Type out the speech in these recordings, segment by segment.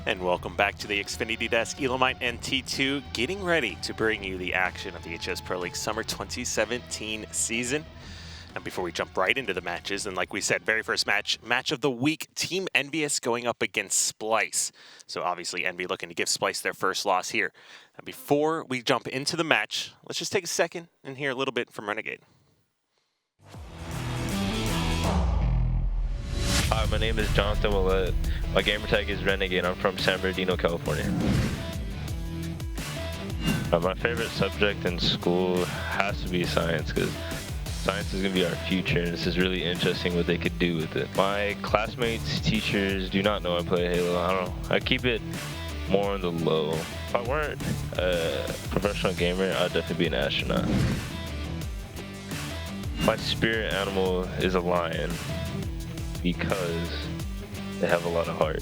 And welcome back to the Xfinity Desk. Elamite and T2 getting ready to bring you the action of the HS Pro League Summer 2017 season. And before we jump right into the matches, and like we said, very first match of the week, Team Envious going up against Splice. So obviously Envy looking to give Splice their first loss here. And before we jump into the match, let's just take a second and hear a little bit from Renegade. Hi, my name is Jonathan Willett. My gamertag is Renegade. I'm from San Bernardino, California. My favorite subject in school has to be science, because science is going to be our future, and this is really interesting what they could do with it. My classmates, teachers do not know I play Halo. I don't know. I keep it more on the low. If I weren't a professional gamer, I'd definitely be an astronaut. My spirit animal is a lion, because they have a lot of heart.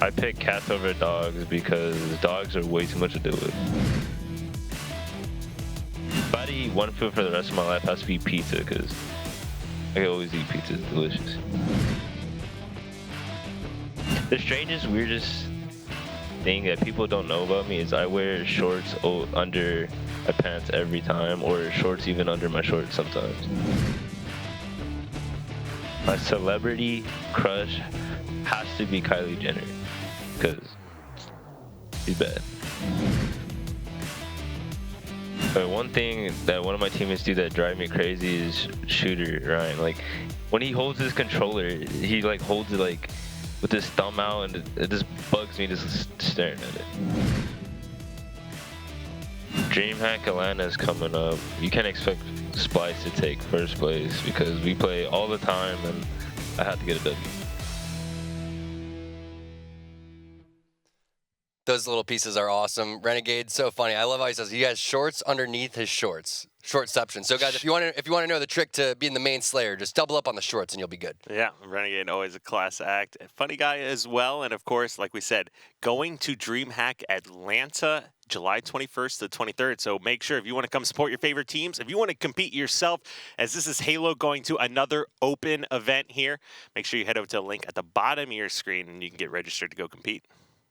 I pick cats over dogs because dogs are way too much to deal with. If I had to eat one food for the rest of my life, it has to be pizza, because I can always eat pizza. It's delicious. The strangest, weirdest thing that people don't know about me is I wear shorts under my pants every time, or shorts even under my shorts sometimes. My celebrity crush has to be Kylie Jenner, because she's bad. But one thing that one of my teammates do that drive me crazy is Shooter Ryan. Like, when he holds his controller, he like holds it like with his thumb out, and it just bugs me just staring at it. DreamHack Atlanta is coming up. You can't expect Splice to take first place because we play all the time, and I had to get a W. Those little pieces are awesome. Renegade, so funny. I love how he says he has shorts underneath his shorts. Shortception. So guys, if you want to know the trick to being the main Slayer, just double up on the shorts and you'll be good. Yeah, Renegade, always a class act. Funny guy as well. And of course, like we said, going to DreamHack Atlanta July 21st to 23rd. So make sure if you want to come support your favorite teams, if you want to compete yourself, as this is Halo going to another open event here, make sure you head over to the link at the bottom of your screen and you can get registered to go compete.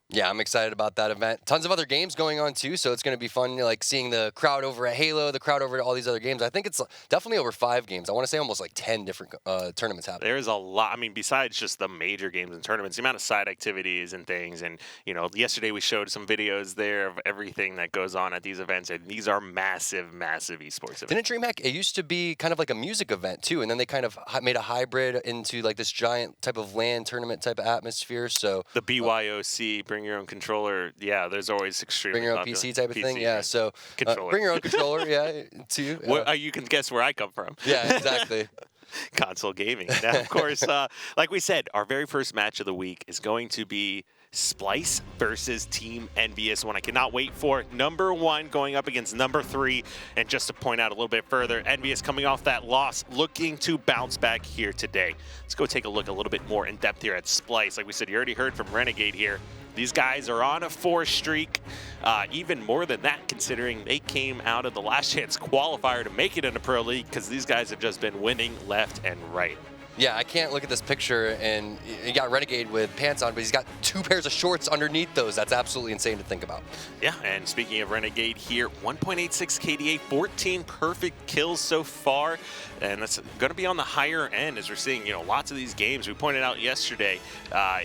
Yeah, I'm excited about that event. Tons of other games going on too, so it's going to be fun, like seeing the crowd over at Halo, the crowd over at all these other games. I think it's definitely over 5 games. I want to say almost like 10 different tournaments happening. There's a lot. I mean, besides just the major games and tournaments, the amount of side activities and things. And, you know, yesterday we showed some videos there of everything that goes on at these events. And these are massive, massive esports events. Didn't DreamHack, it used to be kind of like a music event too, and then they kind of made a hybrid into like this giant type of LAN tournament type of atmosphere. So the BYOC, bring your own controller. Yeah, there's always extremely bring your own popular. PC type of thing. Yeah, right. so bring your own controller. Yeah, too. Well, you can guess where I come from. Yeah, exactly. Console gaming. Now, of course, like we said, our very first match of the week is going to be Splice versus Team Envious, one I cannot wait for. Number 1 going up against number 3. And just to point out a little bit further, Envious coming off that loss, looking to bounce back here today. Let's go take a look a little bit more in depth here at Splice. Like we said, you already heard from Renegade here. These guys are on a 4 streak, even more than that, considering they came out of the last chance qualifier to make it into Pro League, because these guys have just been winning left and right. Yeah, I can't look at this picture and you got Renegade with pants on, but he's got 2 pairs of shorts underneath those. That's absolutely insane to think about. Yeah, and speaking of Renegade here, 1.86 KDA, 14 perfect kills so far, and that's going to be on the higher end as we're seeing, you know, lots of these games. We pointed out yesterday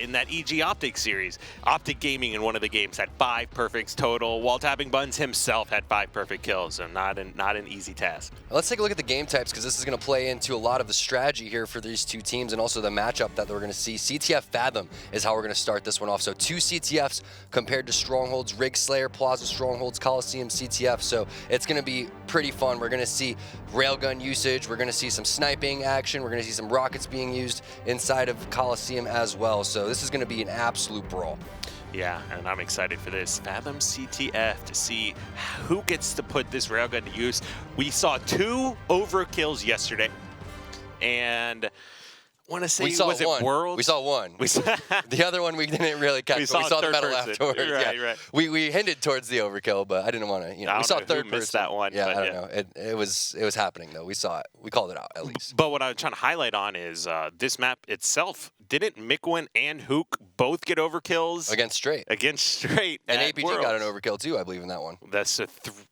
in that EG Optic series, Optic Gaming in one of the games had 5 perfects total, while Tapping Buns himself had 5 perfect kills, so not an easy task. Let's take a look at the game types, because this is going to play into a lot of the strategy here for these 2 teams and also the matchup that we're going to see. CTF Fathom is how we're going to start this one off. So 2 CTFs compared to Strongholds, Rig Slayer, Plaza Strongholds, Coliseum CTF. So it's going to be pretty fun. We're going to see railgun usage. We're going to see some sniping action. We're going to see some rockets being used inside of Coliseum as well. So this is going to be an absolute brawl. Yeah, and I'm excited for this. Fathom CTF to see who gets to put this railgun to use. We saw 2 overkills yesterday, and want to say, was it Worlds? We saw one. The other one we didn't really catch. We saw the medal afterwards. Right. We hinted towards the overkill, but I didn't want to. We saw third person. Missed that one. Yeah, I don't know. It was happening though. We saw it. We called it out at least. But what I was trying to highlight on is this map itself didn't Mickwin and Hook both get overkills Against Straight. against Straight? And at APG Worlds? got an overkill too, I believe, in that one. That's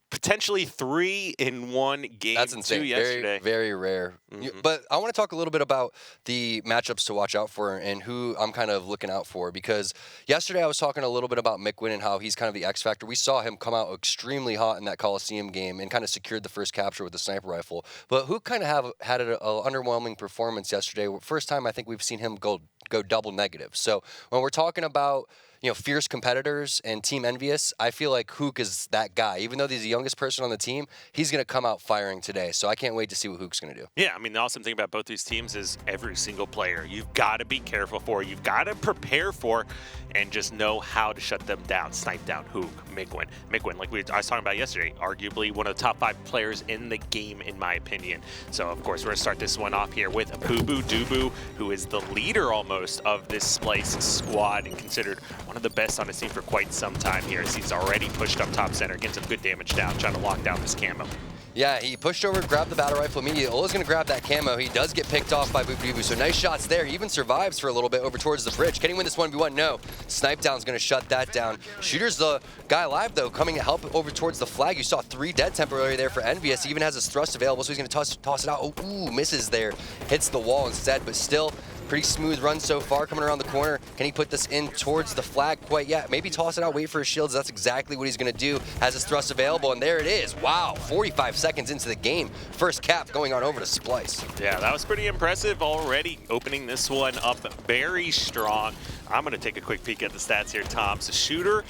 potentially 3 in one game. That's insane. Too yesterday. Very rare. But I want to talk a little bit about the matchups to watch out for and who I'm kind of looking out for, because yesterday I was talking a little bit about Mickwin and how he's kind of the X factor. We saw him come out extremely hot in that Coliseum game and kind of secured the first capture with the sniper rifle. But who kind of had an underwhelming performance yesterday. First time I think we've seen him go double negative. So when we're talking about fierce competitors and Team Envious, I feel like Hook is that guy. Even though he's the youngest person on the team, he's going to come out firing today. So I can't wait to see what Hook's going to do. Yeah, I mean, the awesome thing about both these teams is every single player you've got to be careful for, you've got to prepare for, and just know how to shut them down. Snipe down Hook, Mickwin. Mickwin, like I was talking about yesterday, arguably one of the top 5 players in the game, in my opinion. So, of course, we're going to start this one off here with BuBuDuBu, who is the leader almost of this Splyce squad and considered one of the best on his team for quite some time here, as he's already pushed up top center, getting some good damage down, trying to lock down this camo. Yeah, he pushed over, grabbed the battle rifle immediately. Ola's going to grab that camo. He does get picked off by BuBuDuBu, so nice shots there. He even survives for a little bit over towards the bridge. Can he win this 1v1? No. Snipe Down's going to shut that down. Shooter's the guy alive, though, coming to help over towards the flag. You saw 3 dead temporarily there for Envious. He even has his thrust available, so he's going to toss it out. Oh, ooh, misses there. Hits the wall instead, but still pretty smooth run so far, coming around the corner. Can he put this in towards the flag quite yet? Maybe toss it out, wait for his shields. That's exactly what he's going to do. Has his thrust available, and there it is. Wow, 45 seconds into the game. First cap going on over to Splyce. Yeah, that was pretty impressive already, opening this one up very strong. I'm going to take a quick peek at the stats here, Tom. So Shooter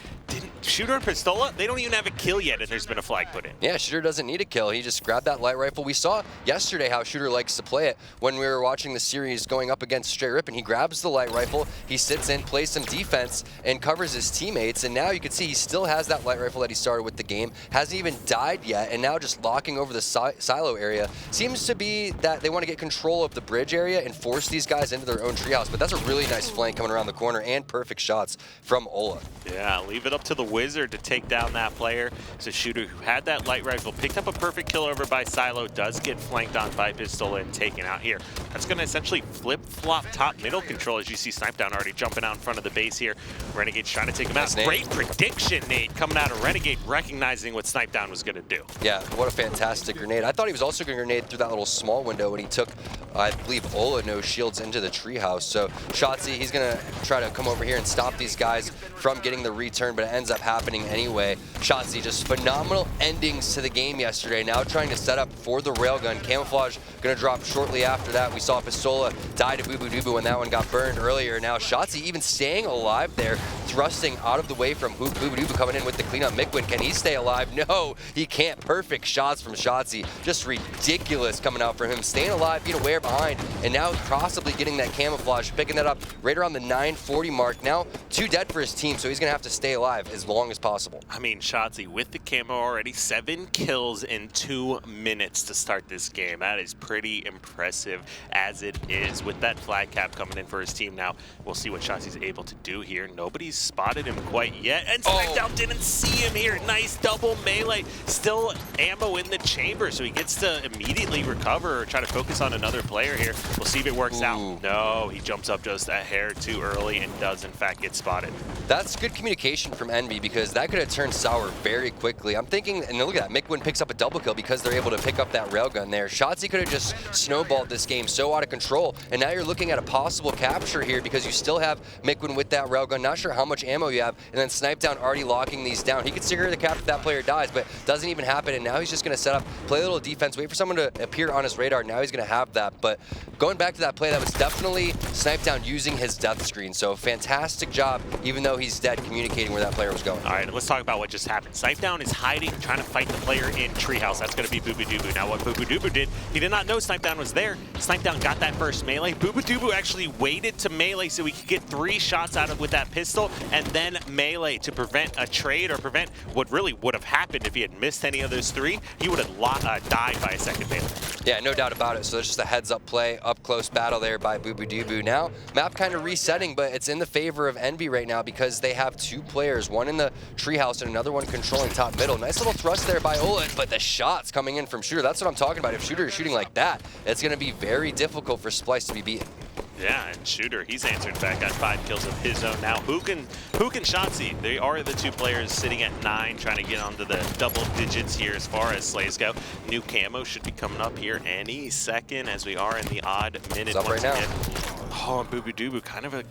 and Pistola, they don't even have a kill yet, and there's been a flag put in. Yeah, Shooter doesn't need a kill. He just grabbed that light rifle. We saw yesterday how Shooter likes to play it when we were watching the series going up against Straight Rip, and he grabs the light rifle, he sits in, plays some defense, and covers his teammates, and now you can see he still has that light rifle that he started with the game, hasn't even died yet, and now just locking over the silo area. Seems to be that they want to get control of the bridge area and force these guys into their own treehouse, but that's a really nice flank coming around the corner and perfect shots from Ola. Yeah, leave it up to the Wizard to take down that player. So Shooter, who had that light rifle, picked up a perfect kill over by Silo, does get flanked on by Pistola and taken out here. That's going to essentially flip-flop top-middle control, as you see Snipe Down already jumping out in front of the base here. Renegade's trying to take him out. Great prediction, Nate, coming out of Renegade, recognizing what Snipe Down was going to do. Yeah, what a fantastic grenade. I thought he was also going to grenade through that little small window when he took, I believe, Ola no shields into the treehouse. So Shotzzy, he's going to try to come over here and stop these guys from getting the return, but it ends up happening anyway. Shotzzy, just phenomenal endings to the game yesterday. Now trying to set up for the railgun. Camouflage going to drop shortly after that. We saw Pistola die to BuBuDuBu when that one got burned earlier. Now Shotzzy even staying alive there, thrusting out of the way from Hook. BuBuDuBu coming in with the cleanup. Mickwin, can he stay alive? No, he can't. Perfect shots from Shotzzy. Just ridiculous coming out for him. Staying alive, being aware behind, and now possibly getting that camouflage, picking that up right around the 940 mark. Now 2 dead for his team, so he's going to have to stay alive as long as possible. I mean, Shotzzy with the camo already, 7 kills in 2 minutes to start this game. That is pretty impressive as it is. With that flag cap coming in for his team now, we'll see what Shotzzy's able to do here. Nobody's spotted him quite yet, and Smackdown didn't see him here. Nice double melee. Still ammo in the chamber, so he gets to immediately recover or try to focus on another player here. We'll see if it works out. No, he jumps up just a hair too early and does, in fact, get spotted. That's good communication from Envy, because that could have turned sour very quickly. I'm thinking, and look at that, Mickwin picks up a double kill because they're able to pick up that railgun there. Shotzzy could have just snowballed this game so out of control, and now you're looking at a possible capture here because you still have Mickwin with that railgun. Not sure how much ammo you have, and then Snipe Down already locking these down. He could secure the cap if that player dies, but doesn't even happen, and now he's just going to set up, play a little defense, wait for someone to appear on his radar. Now he's going to have that, but going back to that play, that was definitely Snipe Down using his death screen, so fantastic job, even though he's dead, communicating where that player was going. All right, let's talk about what just happened. Snipe Down is hiding, trying to fight the player in Treehouse. That's going to be BuBuDuBu. Now, what BuBuDuBu did, he did not know Snipe Down was there. Snipe Down got that first melee. BuBuDuBu actually waited to melee so he could get 3 shots out of with that pistol, and then melee to prevent a trade or prevent what really would have happened if he had missed any of those 3. He would have died by a second melee. Yeah, no doubt about it. So it's just a heads-up play, up-close battle there by BuBuDuBu. Now, map kind of resetting, but it's in the favor of Envy right now because they have 2 players, one in the treehouse and another one controlling top middle. Nice little thrust there by Ola, but the shots coming in from Shooter, that's what I'm talking about. If Shooter is shooting like that, it's going to be very difficult for Splyce to be beaten. Yeah, and Shooter, he's answered back, got 5 kills of his own. Now, Hook and Shotzzy, they are the 2 players sitting at 9, trying to get onto the double digits here as far as slays go. New camo should be coming up here any second as we are in the odd minute It's up once right again. Oh, and Bubudubu, kind of a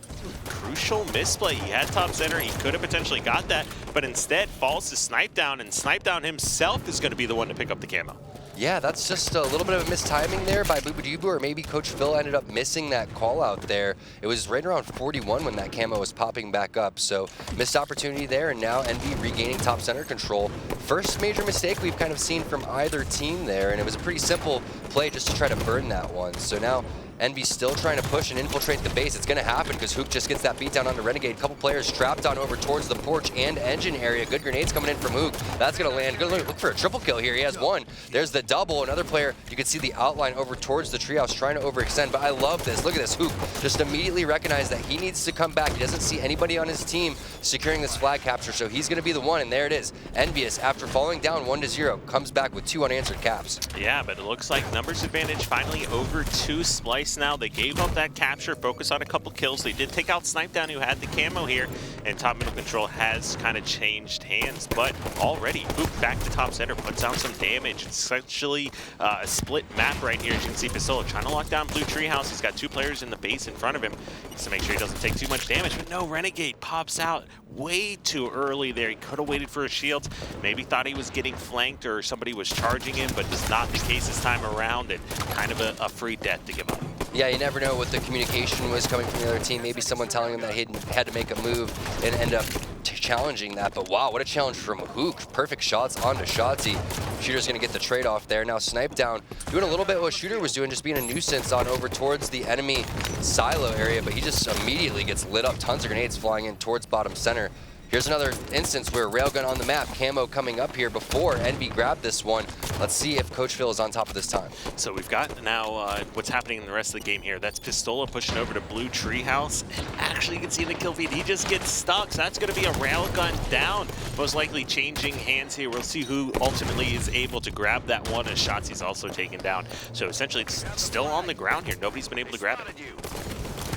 crucial misplay. He had top center, he could have potentially got that, but instead falls to Snipedown, and Snipedown himself is going to be the one to pick up the camo. Yeah, that's just a little bit of a mistiming there by Bubudubu, or maybe Coach Phil ended up missing that call out there. It was right around 41 when that camo was popping back up, so missed opportunity there, and now Envy regaining top center control. First major mistake we've kind of seen from either team there, and it was a pretty simple play just to try to burn that one. So now Envy's still trying to push and infiltrate the base. It's going to happen because Hook just gets that beatdown onto Renegade. Couple players trapped on over towards the porch and engine area. Good grenades coming in from Hook. That's going to land. Going to look for a triple kill here. He has one. There's the double. Another player, you can see the outline over towards the treehouse trying to overextend. But I love this. Look at this. Hook just immediately recognized that he needs to come back. He doesn't see anybody on his team securing this flag capture, so he's going to be the one. And there it is. Envious, after falling down 1-0, comes back with 2 unanswered caps. Yeah, but it looks like numbers advantage finally over to Splyce now. They gave up that capture, focus on a couple kills. They did take out Snipedown, who had the camo here, and top middle control has kind of changed hands, but already Hook back to top center, puts down some damage. It's essentially a split map right here, as you can see Pistola trying to lock down Blue Treehouse. He's got 2 players in the base in front of him to make sure he doesn't take too much damage, but no, Renegade pops out way too early there. He could have waited for a shield, maybe thought he was getting flanked or somebody was charging him, but that's not the case this time around, and kind of a free death to give up. Yeah, you never know what the communication was coming from the other team. Maybe someone telling him that he had to make a move and end up challenging that. But wow, what a challenge from Hook. Perfect shots onto Shotzzy. Shooter's going to get the trade-off there. Now Snipedown doing a little bit what Shooter was doing, just being a nuisance on over towards the enemy silo area, but he just immediately gets lit up. Tons of grenades flying in towards bottom center. Here's another instance where Railgun on the map, camo coming up here before Envy grabbed this one. Let's see if Coach Phil is on top of this time. So we've got now what's happening in the rest of the game here. That's Pistola pushing over to Blue Treehouse, and actually you can see in the kill feed, he just gets stuck. So that's going to be a Railgun down, most likely changing hands here. We'll see who ultimately is able to grab that one, as Shotzi's also taken down. So essentially it's still on the ground here. Nobody's been able to grab it.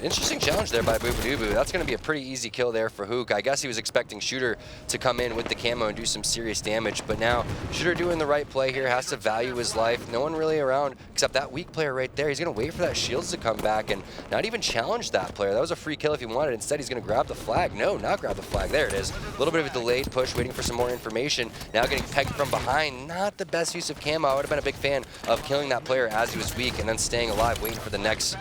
Interesting challenge there by Bubudubu. That's going to be a pretty easy kill there for Hook. I guess he was expecting Shooter to come in with the camo and do some serious damage, but now Shooter doing the right play here, has to value his life. No one really around except that weak player right there. He's going to wait for that shields to come back and not even challenge that player. That was a free kill if he wanted. Instead, he's going to grab the flag. No, not grab the flag. There it is. A little bit of a delayed push, waiting for some more information. Now getting pegged from behind. Not the best use of camo. I would have been a big fan of killing that player as he was weak and then staying alive, waiting for the next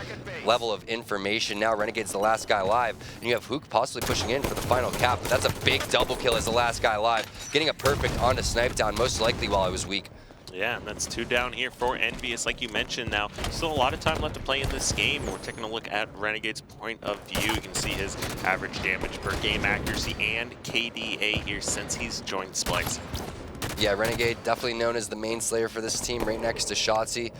level of information. Now Renegade's the last guy alive, and you have Hook possibly pushing in for the final cap, but that's a big double kill as the last guy alive, getting a perfect onto Snipedown, most likely while I was weak. Yeah, and that's 2 down here for Envious, like you mentioned. Now, still a lot of time left to play in this game. We're taking a look at Renegade's point of view. You can see his average damage per game accuracy and KDA here since he's joined Splyce. Yeah, Renegade definitely known as the main slayer for this team, right next to Shotzzy.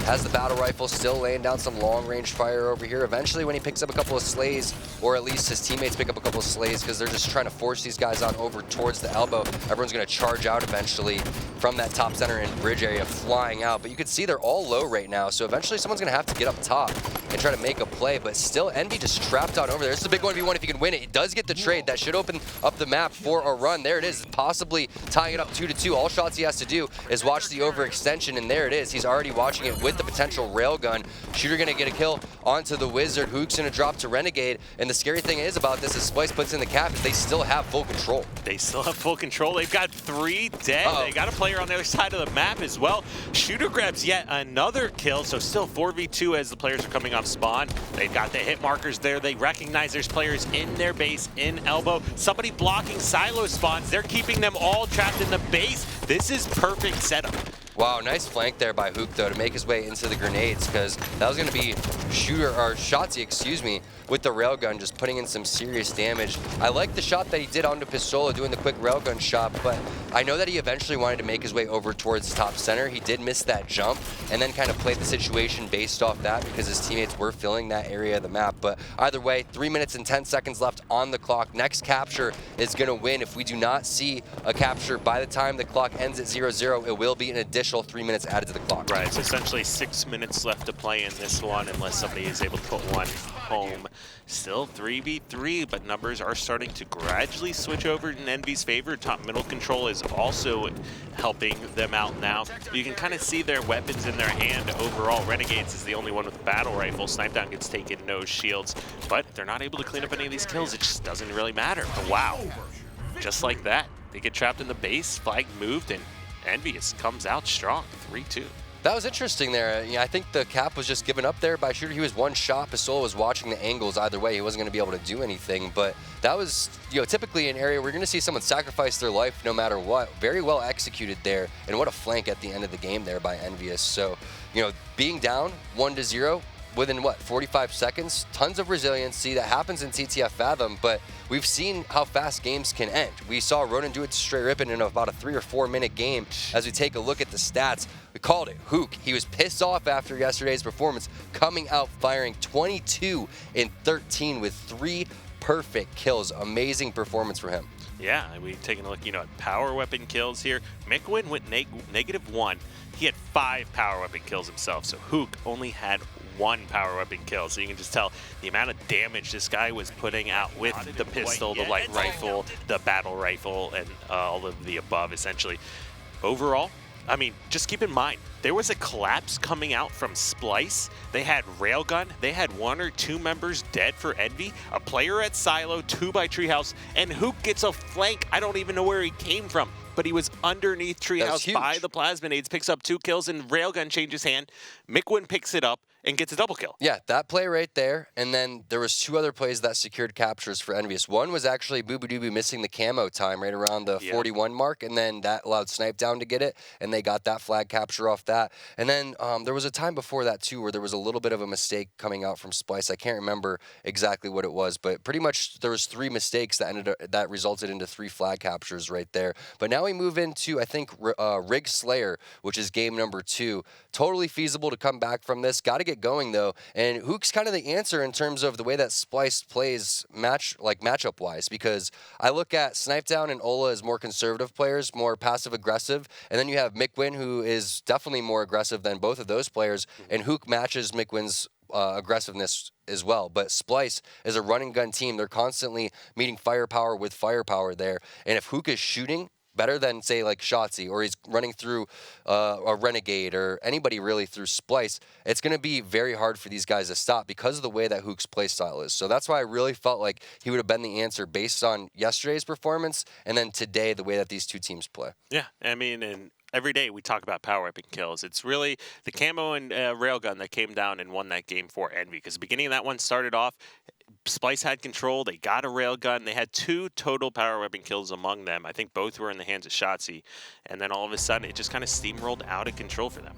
Has the battle rifle, still laying down some long-range fire over here. Eventually, when he picks up a couple of slays, or at least his teammates pick up a couple of slays, because they're just trying to force these guys on over towards the elbow. Everyone's going to charge out eventually from that top center and bridge area, flying out. But you can see they're all low right now, so eventually someone's going to have to get up top and try to make a play. But still, Envy just trapped on over there. This is a big 1v1 if he can win it. It does get the trade. That should open up the map for a run. There it is, possibly tying it up 2-2. All shots he has to do is watch the overextension, and there it is. He's already watching it with the potential railgun. Shooter gonna get a kill onto the Wizard. Hook's gonna drop to Renegade, and the scary thing is about this, as Splyce puts in the cap, is they still have full control. They still have full control. They've got 3 dead. They got a player on the other side of the map as well. Shooter grabs yet another kill, so still 4v2 as the players are coming off spawn. They've got the hit markers there. They recognize there's players in their base, in elbow. Somebody blocking silo spawns. They're keeping them all trapped in the base. This is perfect setup. Wow, nice flank there by Hook, though, to make his way into the grenades, because that was going to be Shooter, or Shotzzy, excuse me, with the railgun, just putting in some serious damage. I like the shot that he did onto Pistola, doing the quick railgun shot, but I know that he eventually wanted to make his way over towards top center. He did miss that jump, and then kind of played the situation based off that, because his teammates were filling that area of the map. But But either way, 3 minutes and 10 seconds left on the clock. Next capture is going to win. If we do not see a capture by the time the clock ends at 0-0, it will be an additional 3 minutes added to the clock. Right, so essentially 6 minutes left to play in this one unless somebody is able to put one home. Still 3v3, but numbers are starting to gradually switch over in Envy's favor. Top middle control is also helping them out now. You can kind of see their weapons in their hand overall. Renegades is the only one with a battle rifle. Snipedown gets taken, no shields, but they're not able to clean up any of these kills. It just doesn't really matter. Wow, just like that. They get trapped in the base, flag moved, and Envious comes out strong, 3-2. That was interesting there. I think the cap was just given up there by Shooter. He was one shot. Pistola was watching the angles either way. He wasn't going to be able to do anything. But that was, typically an area where you're going to see someone sacrifice their life no matter what. Very well executed there. And what a flank at the end of the game there by Envious. So, being down 1-0 within 45 seconds, tons of resiliency. That happens in TTF Fathom, but we've seen how fast games can end. We saw Ronan do it to Stray Rippin in about a 3 or 4 minute game. As we take a look at the stats, we called it. Hook, he was pissed off after yesterday's performance, coming out firing 22 in 13 with 3 perfect kills. Amazing performance for him. Yeah, we taking a look, at power weapon kills here. Mickwin went -1. He had 5 power weapon kills himself, so Hook only had 1 power weapon kill. So you can just tell the amount of damage this guy was putting out with the pistol, the light rifle, the battle rifle, and all of the above, essentially. Overall, I mean, just keep in mind, there was a collapse coming out from Splyce. They had Railgun. They had 1 or 2 members dead for Envy, a player at Silo, 2 by Treehouse, and Hook gets a flank. I don't even know where he came from, but he was underneath Treehouse by the Plasminades, picks up 2 kills, and Railgun changes hand. Mickwin picks it up and gets a double kill. Yeah, that play right there, and then there was 2 other plays that secured captures for Envious. One was actually Boobadooboo missing the camo time right around the 41 mark, and then that allowed Snipedown to get it, and they got that flag capture off that. And then there was a time before that too where there was a little bit of a mistake coming out from Splyce. I can't remember exactly what it was, but pretty much there was 3 mistakes that resulted into 3 flag captures right there. But now we move into, I think, Rig Slayer, which is game number 2. Totally feasible to come back from this. Got to get going though, and Hook's kind of the answer in terms of the way that Splyce plays matchup wise, because I look at Snipedown and Ola as more conservative players, more passive aggressive, and then you have Mickwin, who is definitely more aggressive than both of those players, and Hook matches Mickwin's aggressiveness as well. But Splyce is a running gun team. They're constantly meeting firepower with firepower there, and if Hook is shooting better than, say, like Shotzzy, or he's running through a Renegade, or anybody really through Splyce, it's going to be very hard for these guys to stop because of the way that Hook's play style is. So that's why I really felt like he would have been the answer based on yesterday's performance, and then today, the way that these 2 teams play. Yeah, I mean, and every day we talk about power weapon kills. It's really the camo and Railgun that came down and won that game for Envy, because the beginning of that one started off, Splyce had control. They got a Railgun. They had 2 total power weapon kills among them. I think both were in the hands of Shotzzy. And then all of a sudden, it just kind of steamrolled out of control for them.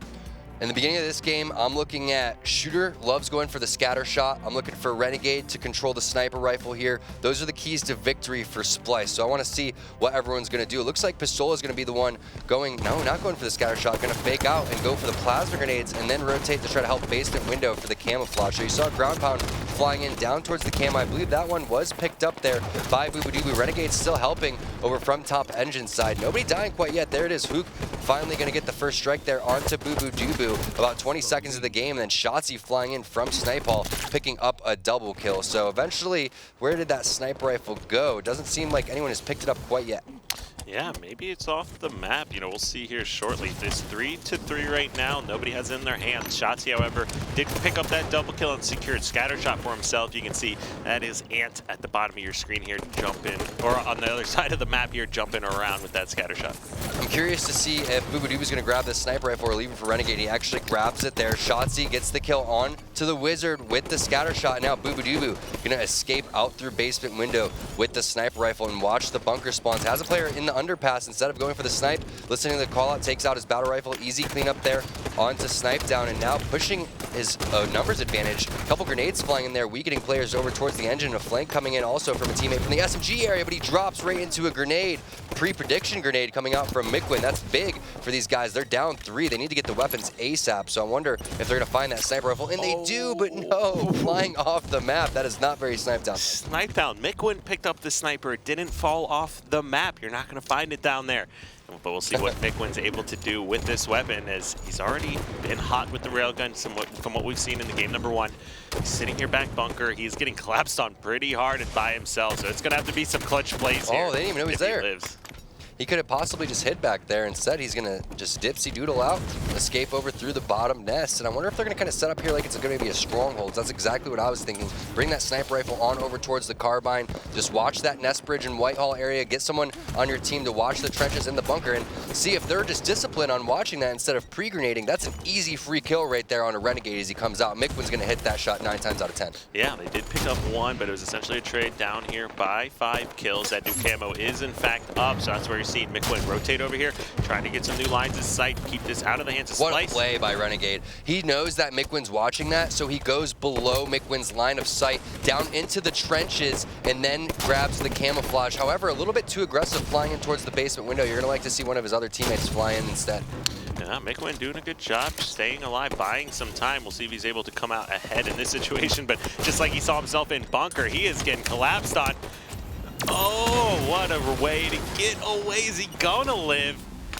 In the beginning of this game, I'm looking at Shooter, loves going for the scatter shot. I'm looking for Renegade to control the sniper rifle here. Those are the keys to victory for Splyce. So I want to see what everyone's going to do. It looks like Pistola is going to be the one going, no, not going for the scatter shot, going to fake out and go for the plasma grenades and then rotate to try to help Basement Window for the camouflage. So you saw Ground Pound flying in down towards the camo. I believe that one was picked up there by Boobadooboo. Renegade still helping over from top engine side. Nobody dying quite yet. There it is. Hook finally going to get the first strike there onto Boobadooboo. About 20 seconds of the game, and then Shotzzy flying in from Snipe Hall, picking up a double kill. So eventually, where did that sniper rifle go? It doesn't seem like anyone has picked it up quite yet. Yeah, maybe it's off the map. We'll see here shortly. It's 3-3 right now. Nobody has it in their hands. Shotzzy, however, did pick up that double kill and secured scatter shot for himself. You can see that is Ant at the bottom of your screen here jumping, or on the other side of the map here, jumping around with that scatter shot. I'm curious to see if Boobadooboo's going to grab this sniper rifle or leave it for Renegade. He actually grabs it there. Shotzzy gets the kill on to the Wizard with the scatter shot. Now Boobadooboo going to escape out through Basement Window with the sniper rifle and watch the bunker spawns. Has a player in the underpass. Instead of going for the snipe, listening to the call out, takes out his battle rifle. Easy cleanup there onto Snipedown, and now pushing his numbers advantage. A couple grenades flying in there, weakening players over towards the engine. A flank coming in also from a teammate from the SMG area, but he drops right into a grenade. Pre-prediction grenade coming out from Mickwin. That's big for these guys. They're down 3. They need to get the weapons ASAP, so I wonder if they're going to find that sniper rifle, and they do, but no, flying off the map. That is not very Snipetown. Snipetown. Mickwin picked up the sniper. It didn't fall off the map. You're not going to find it down there. But we'll see what Mickwin's able to do with this weapon, as he's already been hot with the railgun from what we've seen in the game number 1. He's sitting here back bunker. He's getting collapsed on pretty hard and by himself, so it's going to have to be some clutch plays here. Oh, they didn't even know he's there. He lives. He could have possibly just hid back there. Instead, he's going to just dipsy doodle out, escape over through the bottom nest. And I wonder if they're going to kind of set up here like it's going to be a stronghold. That's exactly what I was thinking. Bring that sniper rifle on over towards the carbine. Just watch that nest bridge in Whitehall area. Get someone on your team to watch the trenches in the bunker and see if they're just disciplined on watching that instead of pre-grenading. That's an easy free kill right there on a Renegade as he comes out. Mickwin's going to hit that shot 9 times out of 10. Yeah, they did pick up 1, but it was essentially a trade down here by 5 kills. That new camo is, in fact, up, so that's where you're seeing Mickwin rotate over here, trying to get some new lines of sight, keep this out of the hands of Splyce. What a play by Renegade. He knows that Mickwin's watching that, so he goes below Mickwin's line of sight, down into the trenches, and then grabs the camouflage. However, a little bit too aggressive flying in towards the basement window. You're going to like to see one of his other teammates fly in instead. Yeah, Mickwin doing a good job staying alive, buying some time. We'll see if he's able to come out ahead in this situation, but just like he saw himself in bunker, he is getting collapsed on. Oh, what a way to get away. Is he gonna live?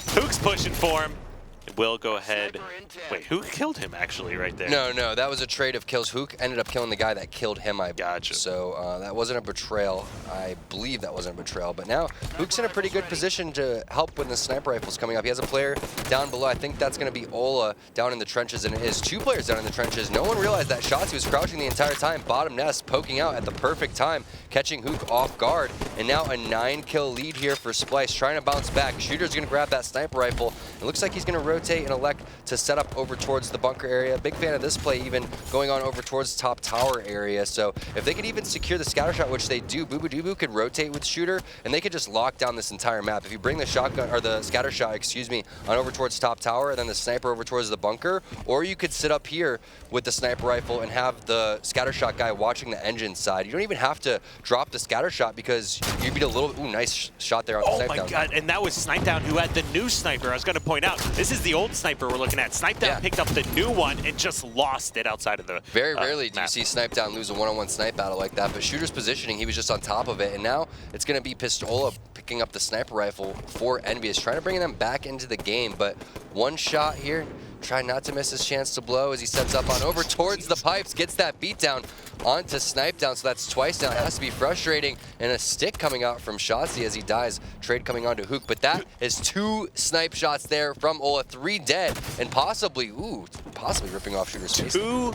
Hook's pushing for him. Will go ahead. Wait, who killed him actually right there? No, that was a trade of kills. Hook ended up killing the guy that killed him, I Gotcha. So that wasn't a betrayal. I believe that wasn't a betrayal. But now Hook's in a pretty good position to help when the sniper rifle's coming up. He has a player down below. I think that's going to be Ola down in the trenches, and it is 2 players down in the trenches. No one realized that Shotzzy was crouching the entire time. Bottom nest poking out at the perfect time, catching Hook off guard. And now a 9-kill lead here for Splyce, trying to bounce back. Shooter's going to grab that sniper rifle. It looks like he's going to rotate and elect to set up over towards the bunker area. Big fan of this play, even going on over towards the top tower area. So if they could even secure the scatter shot, which they do, Bubudubu could rotate with Shooter, and they could just lock down this entire map. If you bring the shotgun, or the scatter shot, excuse me, on over towards top tower, and then the sniper over towards the bunker, or you could sit up here with the sniper rifle and have the scatter shot guy watching the engine side. You don't even have to drop the scatter shot because you beat a little, ooh, nice shot there on the Snipetown. Oh my god, and that was Snipetown who had the new sniper. I was going to point out, this is the old sniper we're looking at. Snipetown picked up the new one and just lost it outside of the Very rarely do you map. see Snipetown lose a one-on-one snipe battle like that, but Shooter's positioning, he was just on top of it, and now it's going to be Pistola picking up the sniper rifle for Envious, trying to bring them back into the game, but one shot here, try not to miss his chance to blow as he sets up on over towards the pipes, gets that beatdown onto Snipetown, so that's twice down. It has to be frustrating, and a stick coming out from Shotzzy as he dies. Trade coming onto Hook, but that is 2 snipe shots there from Ola, 3 dead, and possibly ripping off Shooter's face. 2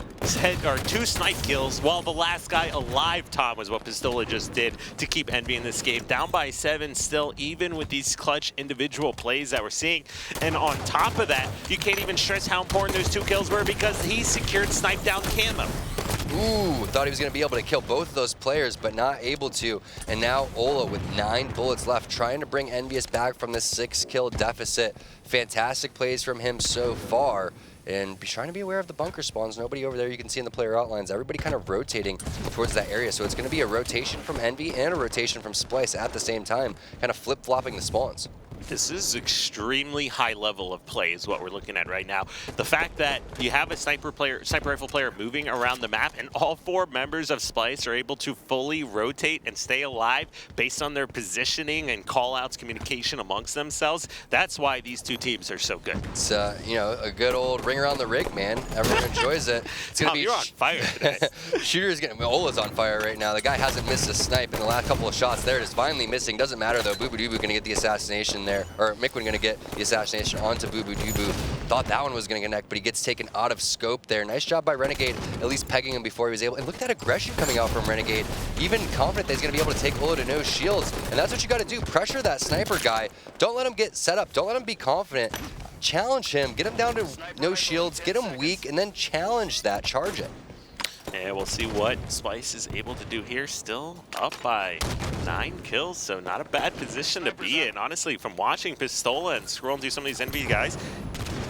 snipe kills, while the last guy alive, Tom, was what Pistola just did to keep Envy in this game. Down by 7 still, even with these clutch individual plays that we're seeing. And on top of that, you can't even stress how important those 2 kills were because he secured Snipetown camo. Ooh, thought he was going to be able to kill both of those players, but not able to. And now Ola with 9 bullets left, trying to bring Envious back from this 6-kill deficit. Fantastic plays from him so far. And be trying to be aware of the bunker spawns. Nobody over there you can see in the player outlines. Everybody kind of rotating towards that area. So it's going to be a rotation from Envy and a rotation from Splyce at the same time, kind of flip-flopping the spawns. This is extremely high level of play is what we're looking at right now. The fact that you have a sniper rifle player moving around the map and all 4 members of Splyce are able to fully rotate and stay alive based on their positioning and call-outs, communication amongst themselves. That's why these 2 teams are so good. It's, you know, a good old ring around the rig, man. Everyone enjoys it. It's gonna Tom, be you're on fire today. Shooter's Ola's on fire right now. The guy hasn't missed a snipe in the last couple of shots. There it is, finally missing. Doesn't matter though. Bubudubu gonna get the assassination there, or Mickwin gonna get the assassination onto Bubudubu. Thought that one was gonna connect, but he gets taken out of scope there. Nice job by Renegade, at least pegging him before he was able. And look at that aggression coming out from Renegade. Even confident that he's gonna be able to take Ola to no shields. And that's what you gotta do. Pressure that sniper guy. Don't let him get set up. Don't let him be confident. Challenge him, get him down to no shields, get him weak, and then challenge that, charge it. And we'll see what Splyce is able to do here. Still up by 9 kills, so not a bad position to be in. Honestly, from watching Pistola and scrolling through some of these Envy guys,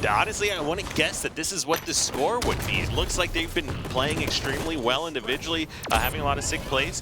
honestly, I want to guess that this is what the score would be. It looks like they've been playing extremely well individually, having a lot of sick plays.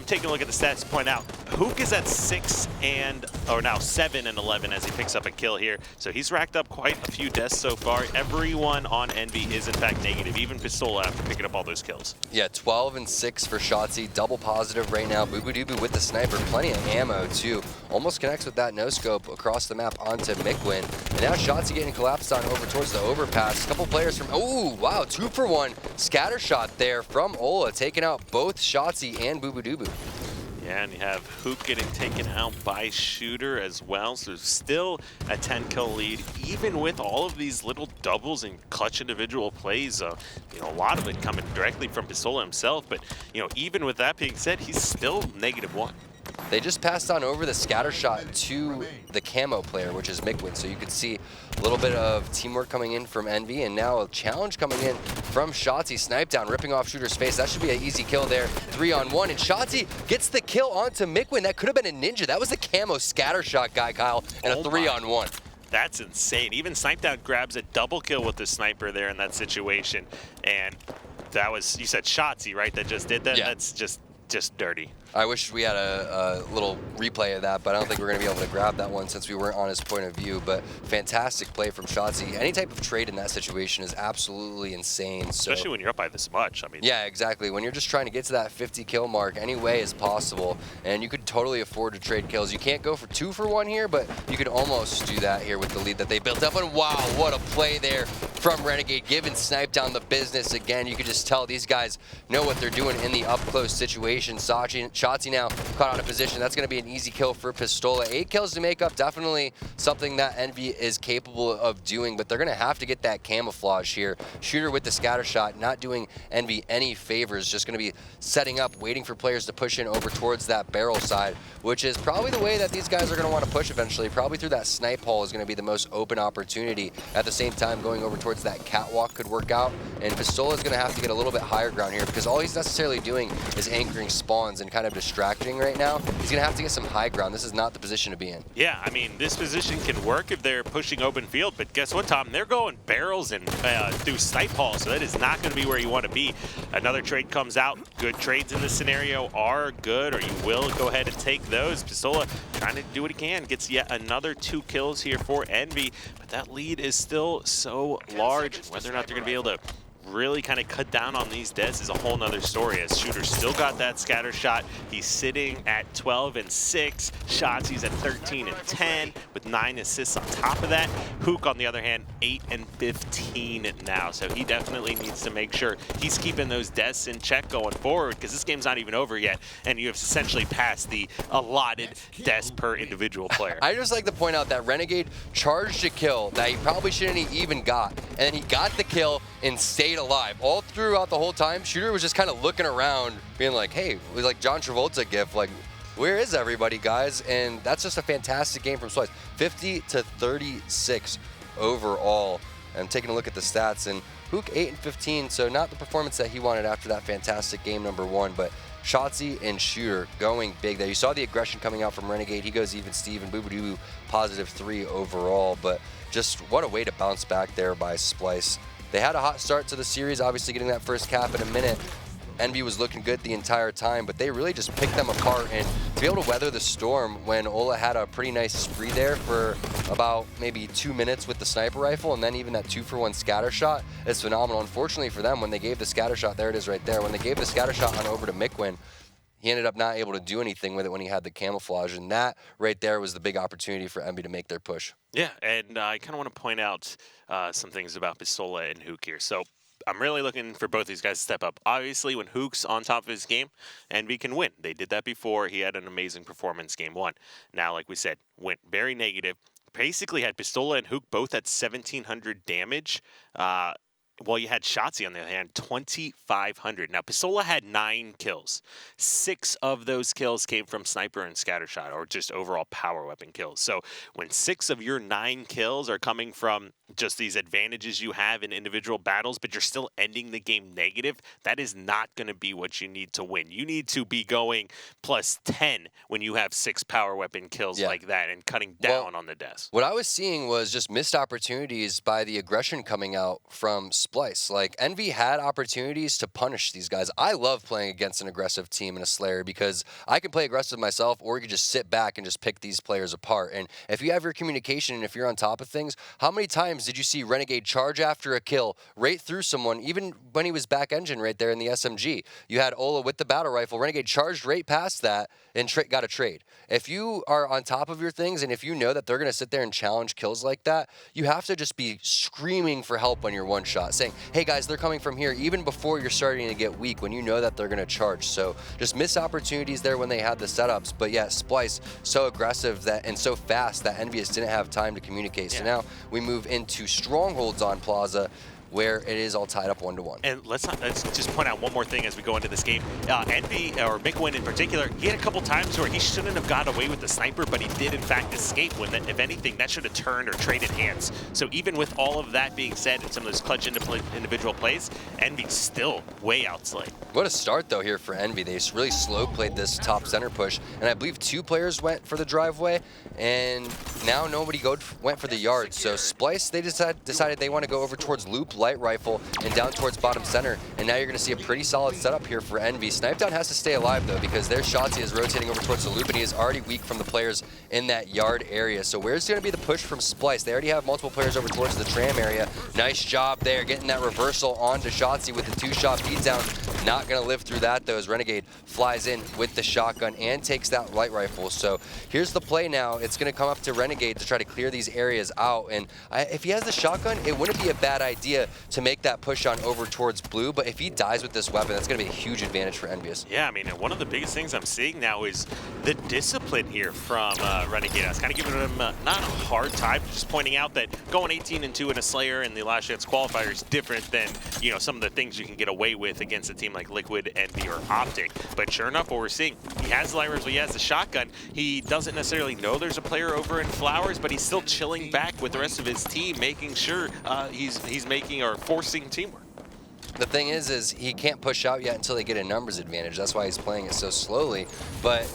Taking a look at the stats to point out, Hook is at 7 and 11 as he picks up a kill here. So he's racked up quite a few deaths so far. Everyone on Envy is in fact negative, even Pistola after picking up all those kills. Yeah, 12 and 6 for Shotzzy, double positive right now. Bubudubu with the sniper, plenty of ammo too. Almost connects with that no-scope across the map onto Mikwen. And now Shotzzy getting collapsed on over towards the overpass. A couple players from, oh wow, 2 for 1. Scatter shot there from Ola, taking out both Shotzzy and Bubudubu. Yeah, and you have Hook getting taken out by Shooter as well, so still a 10-kill lead, even with all of these little doubles and clutch individual plays. A lot of it coming directly from Pistola himself, but even with that being said, he's still -1. They just passed on over the scatter shot to the camo player, which is Mikwen. So you could see a little bit of teamwork coming in from Envy, and now a challenge coming in from Shotzzy. Snipe down, ripping off Shooter's face. That should be an easy kill there. 3-on-1, and Shotzzy gets the kill onto Mikwen. That could have been a ninja. That was the camo scatter shot guy, Kyle, and a 3-on-1. That's insane. Even Snipe Down grabs a double kill with the sniper there in that situation. And that was, you said Shotzzy, right, that just did that? Yeah. That's just dirty. I wish we had a little replay of that, but I don't think we're going to be able to grab that one since we weren't on his point of view. But fantastic play from Shotzzy. Any type of trade in that situation is absolutely insane. Especially when you're up by this much. I mean, yeah, exactly. When you're just trying to get to that 50 kill mark, any way is possible, and you could totally afford to trade kills. You can't go for 2 for 1 here, but you could almost do that here with the lead that they built up. And wow, what a play there from Renegade, giving Snipe Down the business again. You could just tell these guys know what they're doing in the up-close situation. Shotzzy now caught out of position. That's going to be an easy kill for Pistola. 8 kills to make up, definitely something that Envy is capable of doing, but they're going to have to get that camouflage here. Shooter with the scatter shot, not doing Envy any favors, just going to be setting up, waiting for players to push in over towards that barrel side, which is probably the way that these guys are going to want to push eventually. Probably through that snipe hole is going to be the most open opportunity. At the same time, going over towards that catwalk could work out, and Pistola is going to have to get a little bit higher ground here because all he's necessarily doing is anchoring spawns and kind of distracting right now. He's going to have to get some high ground. This is not the position to be in. Yeah, I mean, this position can work if they're pushing open field, but guess what, Tom? They're going barrels and through snipe hall, so that is not going to be where you want to be. Another trade comes out. Good trades in this scenario are good, or you will go ahead and take those. Pistola trying to do what he can, gets yet another 2 kills here for Envy, but that lead is still so large. Whether or not they're going to be able to really kind of cut down on these deaths is a whole nother story, as Shooter still got that scatter shot. He's sitting at 12 and 6. Shotzzy's at 13 and 10 with 9 assists on top of that. Hook, on the other hand, 8 and 15 now. So he definitely needs to make sure he's keeping those deaths in check going forward, because this game's not even over yet, and you have essentially passed the allotted deaths per individual player. I just like to point out that Renegade charged a kill that he probably shouldn't have even got, and then he got the kill and stayed alive. All throughout the whole time, Shooter was just kind of looking around, being like, hey, like John Travolta gif, like, where is everybody, guys? And that's just a fantastic game from Splyce. 50-36 overall. I'm taking a look at the stats, and Hook 8 and 15, so not the performance that he wanted after that fantastic game number 1, but Shotzzy and Shooter going big there. You saw the aggression coming out from Renegade. He goes even Steven, Bubudubu +3 overall, but just what a way to bounce back there by Splyce. They had a hot start to the series, obviously getting that first cap in a minute. Envy was looking good the entire time, but they really just picked them apart, and to be able to weather the storm when Ola had a pretty nice spree there for about maybe 2 minutes with the sniper rifle, and then even that 2 for 1 scatter shot is phenomenal. Unfortunately for them, when they gave the scatter shot, there it is right there, when they gave the scatter shot on over to Mikwen, he ended up not able to do anything with it when he had the camouflage, and that right there was the big opportunity for Envy to make their push. Yeah, and I kind of want to point out some things about Pistola and Hook here. So I'm really looking for both these guys to step up. Obviously, when Hook's on top of his game, Envy can win. They did that before. He had an amazing performance game 1. Now, like we said, went very negative. Basically had Pistola and Hook both at 1,700 damage. Well, you had Shotzzy on the other hand, 2,500. Now, Pistola had 9 kills. 6 of those kills came from sniper and scattershot, or just overall power weapon kills. So when 6 of your 9 kills are coming from just these advantages you have in individual battles, but you're still ending the game negative, that is not going to be what you need to win. You need to be going +10 when you have 6 power weapon kills like that and cutting down on the deaths. What I was seeing was just missed opportunities by the aggression coming out from Splyce. Like, Envy had opportunities to punish these guys. I love playing against an aggressive team in a Slayer because I can play aggressive myself, or you can just sit back and just pick these players apart. And if you have your communication and if you're on top of things, how many times did you see Renegade charge after a kill right through someone, even when he was back engine right there in the SMG? You had Ola with the battle rifle. Renegade charged right past that and got a trade. If you are on top of your things and if you know that they're going to sit there and challenge kills like that, you have to just be screaming for help on your one shot, saying, hey guys, they're coming from here, even before you're starting to get weak, when you know that they're going to charge. So just missed opportunities there when they had the setups. But yeah, Splyce so aggressive that and so fast that Envious didn't have time to communicate. So now we move into Strongholds on Plaza, where it is all tied up 1-1. And let's just point out one more thing as we go into this game. Envy, or Mikwen in particular, he had a couple times where he shouldn't have got away with the sniper, but he did in fact escape when, if anything, that should have turned or traded hands. So even with all of that being said and some of those clutch individual plays, Envy still way outslayed. What a start though here for Envy. They really slow played this top center push, and I believe 2 players went for the driveway, and now nobody went for the yard. So Splyce, they decided they want to go over towards Loop Light Rifle and down towards bottom center, and now you're going to see a pretty solid setup here for Envy. Snipetown has to stay alive though, because their Shotzi is rotating over towards the loop, and he is already weak from the players in that yard area. So where's going to be the push from Splyce? They already have multiple players over towards the tram area. Nice job there, getting that reversal onto Shotzi with the 2-shot beatdown. Not going to live through that though, as Renegade flies in with the shotgun and takes that light rifle. So here's the play now. It's going to come up to Renegade to try to clear these areas out, and if he has the shotgun, it wouldn't be a bad idea to make that push on over towards blue, but if he dies with this weapon, that's going to be a huge advantage for Envious. Yeah, I mean, one of the biggest things I'm seeing now is the discipline here from Renegade. I was kind of giving him not a hard time, just pointing out that going 18-2 in a Slayer in the last chance qualifier is different than, you know, some of the things you can get away with against a team like Liquid, Envy, or Optic. But sure enough, what we're seeing, he has the light rifle, he has the shotgun. He doesn't necessarily know there's a player over in Flowers, but he's still chilling back with the rest of his team, making sure he's making or forcing teamwork. The thing is he can't push out yet until they get a numbers advantage. That's why he's playing it so slowly. But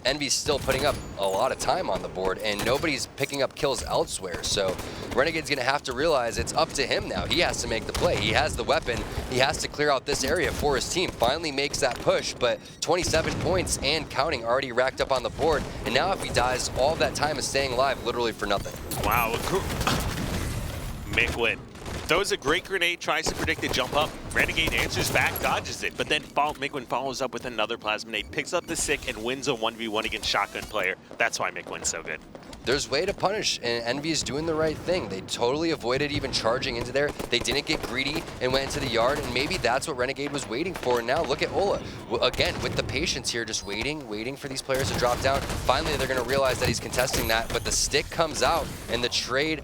Envy's still putting up a lot of time on the board, and nobody's picking up kills elsewhere. So Renegade's gonna have to realize it's up to him now. He has to make the play. He has the weapon. He has to clear out this area for his team. Finally makes that push, but 27 points and counting already racked up on the board. And now if he dies, all of that time is staying alive literally for nothing. Wow. Mikwen throws a great grenade, tries to predict the jump up. Renegade answers back, dodges it, but then Mikwen follows up with another plasma nade, picks up the sick, and wins a 1v1 against Shotgun player. That's why Mikwen's so good. There's way to punish, and Envy is doing the right thing. They totally avoided even charging into there. They didn't get greedy and went into the yard, and maybe that's what Renegade was waiting for. And now look at Ola. Again, with the patience here, just waiting for these players to drop down. Finally, they're going to realize that he's contesting that, but the stick comes out, and the trade,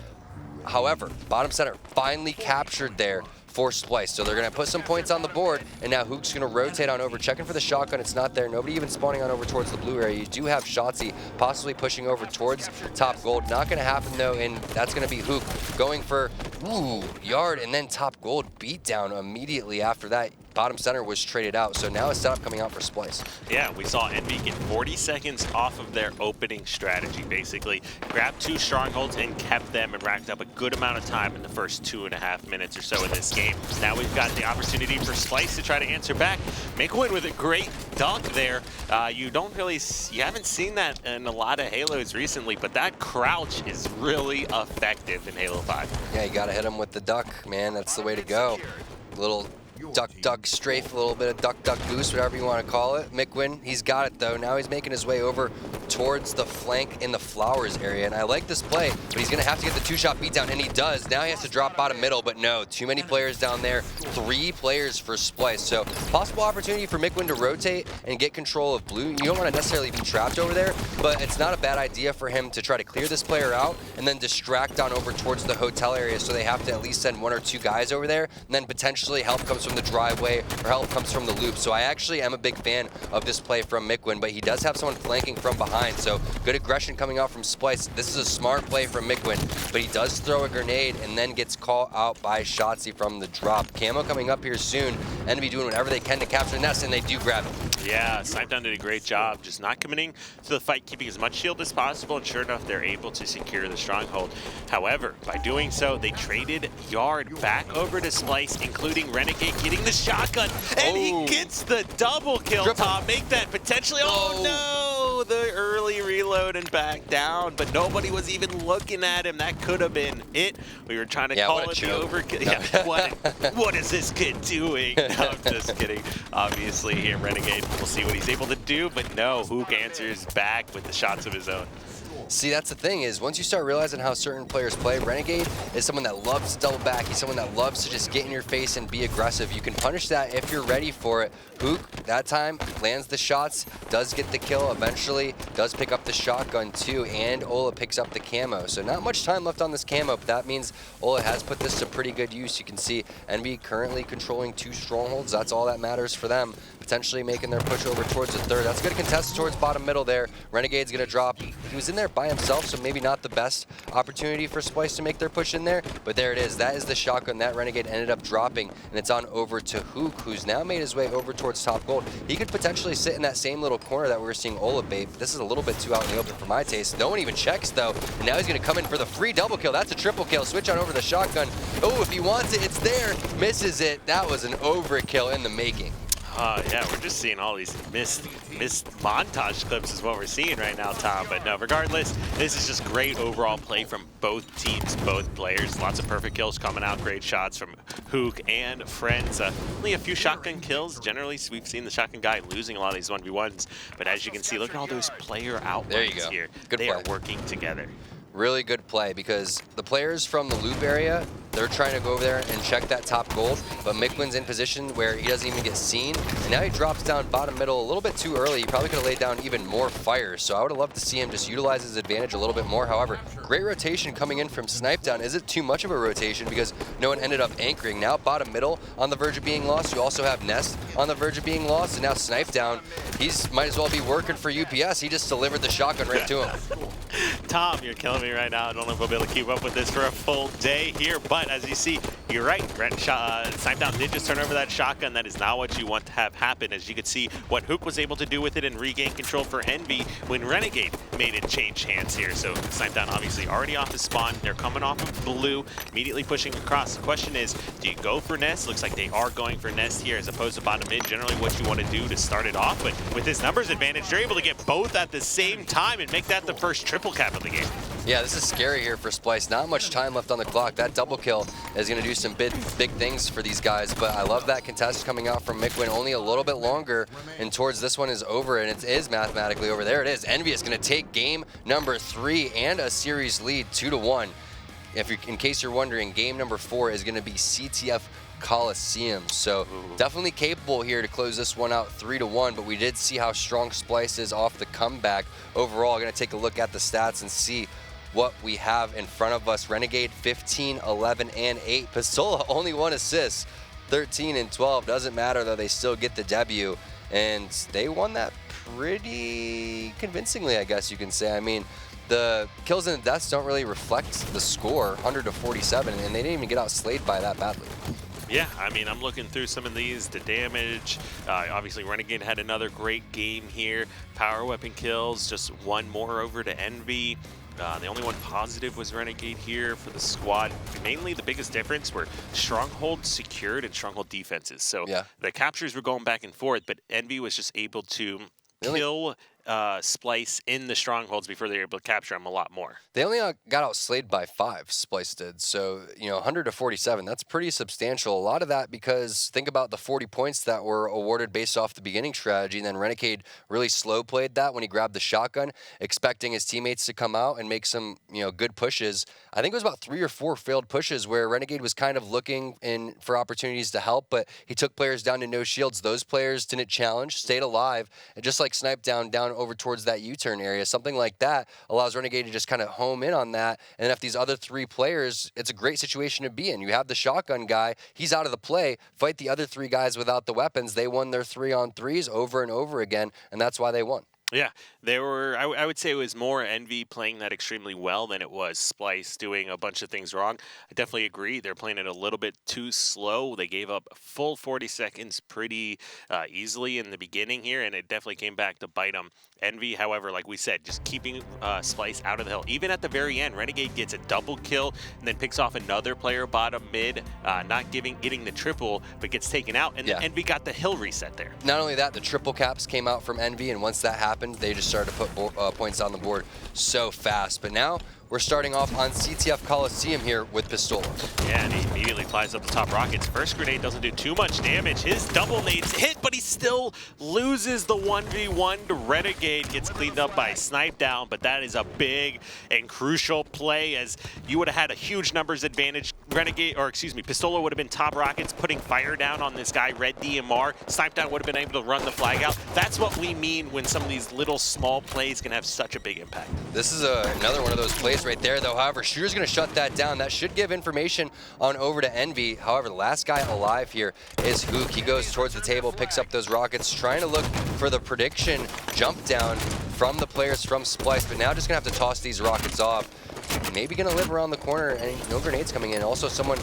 however, bottom center finally captured there for Splyce. So they're going to put some points on the board, and now Hook's going to rotate on over, checking for the shotgun. It's not there. Nobody even spawning on over towards the blue area. You do have Shotzi possibly pushing over towards top gold. Not going to happen, though, and that's going to be Hook going for, yard, and then top gold beat down immediately after that. Bottom center was traded out, so now a setup coming out for Splyce. Yeah, we saw Envy get 40 seconds off of their opening strategy, basically. Grabbed 2 strongholds and kept them and racked up a good amount of time in the first 2.5 minutes or so in this game. Now we've got the opportunity for Splyce to try to answer back. Mikwen with a great dunk there. You haven't seen that in a lot of Halos recently, but that crouch is really effective in Halo 5. Yeah, you gotta hit him with the duck, man. That's the way to go. Little duck strafe, a little bit of duck goose, whatever you want to call it. Mikwen, he's got it though. Now he's making his way over towards the flank in the Flowers area, and I like this play, but he's gonna have to get the 2-shot beatdown, and he does. Now he has to drop bottom middle, but no, too many players down there. 3 players for Splyce, so possible opportunity for Mikwen to rotate and get control of blue. You don't want to necessarily be trapped over there, but it's not a bad idea for him to try to clear this player out and then distract on over towards the hotel area, so they have to at least send 1 or 2 guys over there, and then potentially help comes from the driveway or help comes from the loop. So I actually am a big fan of this play from Mikwen, but he does have someone flanking from behind, so good aggression coming out from Splyce. This is a smart play from Mikwen, but he does throw a grenade and then gets caught out by Shotzi from the drop. Camo coming up here soon. Envy doing whatever they can to capture the nest, and they do grab it. Yeah, Snipedown did a great job just not committing to the fight, keeping as much shield as possible, and sure enough, they're able to secure the stronghold. However, by doing so, they traded Yard back over to Splyce, including Renegade getting the shotgun, and he gets the double kill, Tom. Make that potentially, oh no, the early reload and back down, but nobody was even looking at him. That could have been it. We were trying to call it the overkill. Yeah, what is this kid doing? No, I'm just kidding. Obviously, here, Renegade, we'll see what he's able to do, but no, Hook answers back with the shots of his own. See, that's the thing is, once you start realizing how certain players play, Renegade is someone that loves to double back. He's someone that loves to just get in your face and be aggressive. You can punish that if you're ready for it. Hook, that time, lands the shots, does get the kill eventually, does pick up the shotgun too, and Ola picks up the camo. So not much time left on this camo, but that means Ola has put this to pretty good use. You can see Envy currently controlling 2 strongholds. That's all that matters for them. Potentially making their push over towards the third. That's going to contest towards bottom middle there. Renegade's going to drop. He was in there by himself, so maybe not the best opportunity for Splyce to make their push in there, but there it is. That is the shotgun that Renegade ended up dropping, and it's on over to Hook, who's now made his way over towards top gold. He could potentially sit in that same little corner that we were seeing Ola bait, but this is a little bit too out in the open for my taste. No one even checks, though, and now he's going to come in for the free double kill. That's a triple kill. Switch on over the shotgun. Oh, if he wants it, it's there. Misses it. That was an overkill in the making. Yeah, we're just seeing all these missed montage clips is what we're seeing right now, Tom. But no, regardless, this is just great overall play from both teams, both players. Lots of perfect kills coming out, great shots from Hook and friends. Only a few shotgun kills. Generally, we've seen the shotgun guy losing a lot of these 1v1s. But as you can see, look at all those player outlines here. They are working together. Really good play, because the players from the loop area, they're trying to go over there and check that top gold, but Miklin's in position where he doesn't even get seen, and now he drops down bottom middle a little bit too early. He probably could have laid down even more fire, so I would have loved to see him just utilize his advantage a little bit more. However, great rotation coming in from Snipedown. Is it too much of a rotation because no one ended up anchoring? Now bottom middle on the verge of being lost. You also have Nest on the verge of being lost, and now Snipedown, he's might as well be working for UPS. He just delivered the shotgun right to him. Tom, you're killing me right now. I don't know if we'll be able to keep up with this for a full day here, but as you see, you're right. Snipedown did just turn over that shotgun. That is not what you want to have happen. As you can see, what Hook was able to do with it and regain control for Envy when Renegade made it change hands here. So Snipedown obviously already off the spawn. They're coming off of blue, immediately pushing across. The question is, do you go for Nest? Looks like they are going for Nest here as opposed to bottom mid. Generally what you want to do to start it off, but with this numbers advantage, they're able to get both at the same time and make that the first triple cap of the game. Yeah, this is scary here for Splyce. Not much time left on the clock. That double kill is going to do some big things for these guys, but I love that contest coming out from Mikwin. Only a little bit longer, and towards this one is over, and it is mathematically over. There it is. Envy is going to take game number 3 and a series lead 2-1. In case you're wondering, game number 4 is going to be CTF Coliseum. So definitely capable here to close this one out 3-1, but we did see how strong Splyce is off the comeback. Overall, going to take a look at the stats and see what we have in front of us. Renegade 15, 11, and 8. Pistola only 1 assist, 13 and 12. Doesn't matter though, they still get the W, and they won that pretty convincingly, I guess you can say. I mean, the kills and the deaths don't really reflect the score, 100 to 47, and they didn't even get outslayed by that badly. Yeah, I mean, I'm looking through some of these, the damage. Obviously, Renegade had another great game here. Power weapon kills, just 1 more over to Envy. The only one positive was Renegade here for the squad. Mainly the biggest difference were stronghold secured and stronghold defenses. So the captures were going back and forth, but Envy was just able to kill Splyce in the strongholds before they were able to capture him a lot more. They only got outslayed by 5, Splyce did. So, 100 to 47, that's pretty substantial. A lot of that because think about the 40 points that were awarded based off the beginning strategy, and then Renegade really slow played that when he grabbed the shotgun, expecting his teammates to come out and make some, good pushes. I think it was about 3 or 4 failed pushes where Renegade was kind of looking for opportunities to help, but he took players down to no shields. Those players didn't challenge, stayed alive, and just like Snipedown down over towards that U-turn area, something like that allows Renegade to just kind of home in on that. And if these other 3 players, it's a great situation to be in. You have the shotgun guy, he's out of the play, fight the other 3 guys without the weapons. They won their 3-on-3s over and over again, and that's why they won. Yeah, there were. I would say it was more Envy playing that extremely well than it was Splice doing a bunch of things wrong. I definitely agree. They're playing it a little bit too slow. They gave up a full 40 seconds pretty easily in the beginning here, and it definitely came back to bite them. Envy, however, like we said, just keeping Splice out of the hill. Even at the very end, Renegade gets a double kill and then picks off another player bottom mid, not getting the triple, but gets taken out. And then Envy got the hill reset there. Not only that, the triple caps came out from Envy, and once that happened, they just started to put points on the board so fast. But now we're starting off on CTF Coliseum here with Pistola. Yeah, and he immediately flies up the top rockets. First grenade doesn't do too much damage. His double nades hit, but he still loses the 1v1 to Renegade. Gets cleaned up by Snipe Down, but that is a big and crucial play, as you would have had a huge numbers advantage. Renegade, or excuse me, Pistola would have been top rockets, putting fire down on this guy, Red DMR. Snipe Down would have been able to run the flag out. That's what we mean when some of these little small plays can have such a big impact. This is another one of those plays right there, though. However, Shooter's going to shut that down. That should give information on over to Envy. However, the last guy alive here is Hook. He goes towards the table, picks up those rockets, trying to look for the prediction jump down from the players from Splice, but now just going to have to toss these rockets off. Maybe going to live around the corner, and no grenades coming in. Also, someone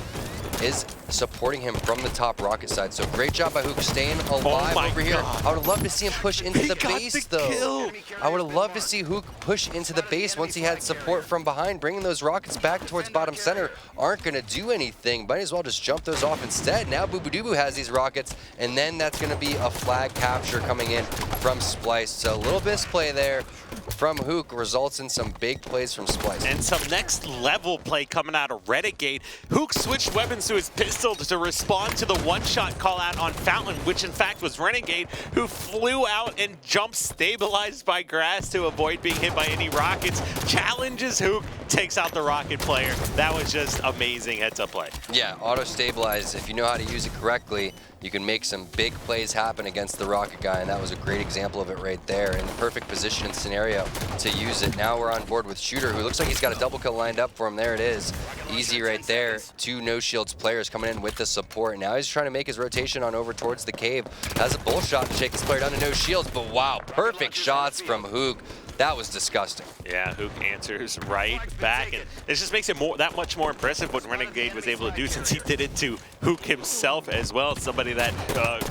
is supporting him from the top rocket side. So great job by Hook staying alive over here. I would love to see him push into the base, though. I would have loved to see Hook push into the base once he had support from behind. Bringing those rockets back towards bottom center aren't going to do anything. Might as well just jump those off instead. Now Bubudubu has these rockets, and then that's going to be a flag capture coming in from Splice. So a little misplay there from Hook results in some big plays from Splice. And some next level play coming out of Renegade. Hook switched weapons to his pistol to respond to the one-shot call out on Fountain, which in fact was Renegade, who flew out and jump stabilized by grass to avoid being hit by any rockets. Challenges Hook, takes out the rocket player. That was just amazing heads-up play. Yeah, auto-stabilize, if you know how to use it correctly, you can make some big plays happen against the rocket guy, and that was a great example of it right there. In the perfect position and scenario to use it. Now we're on board with Shooter, who looks like he's got a double kill lined up for him. There it is. Easy right there. Two no shields players coming in with the support. Now he's trying to make his rotation on over towards the cave. Has a bull shot to shake this player down to no shields, but wow, perfect shots from Hook. That was disgusting. Yeah, Hook answers right back, and it just makes it that much more impressive what Renegade was able to do, since he did it to Hook himself as well. Somebody that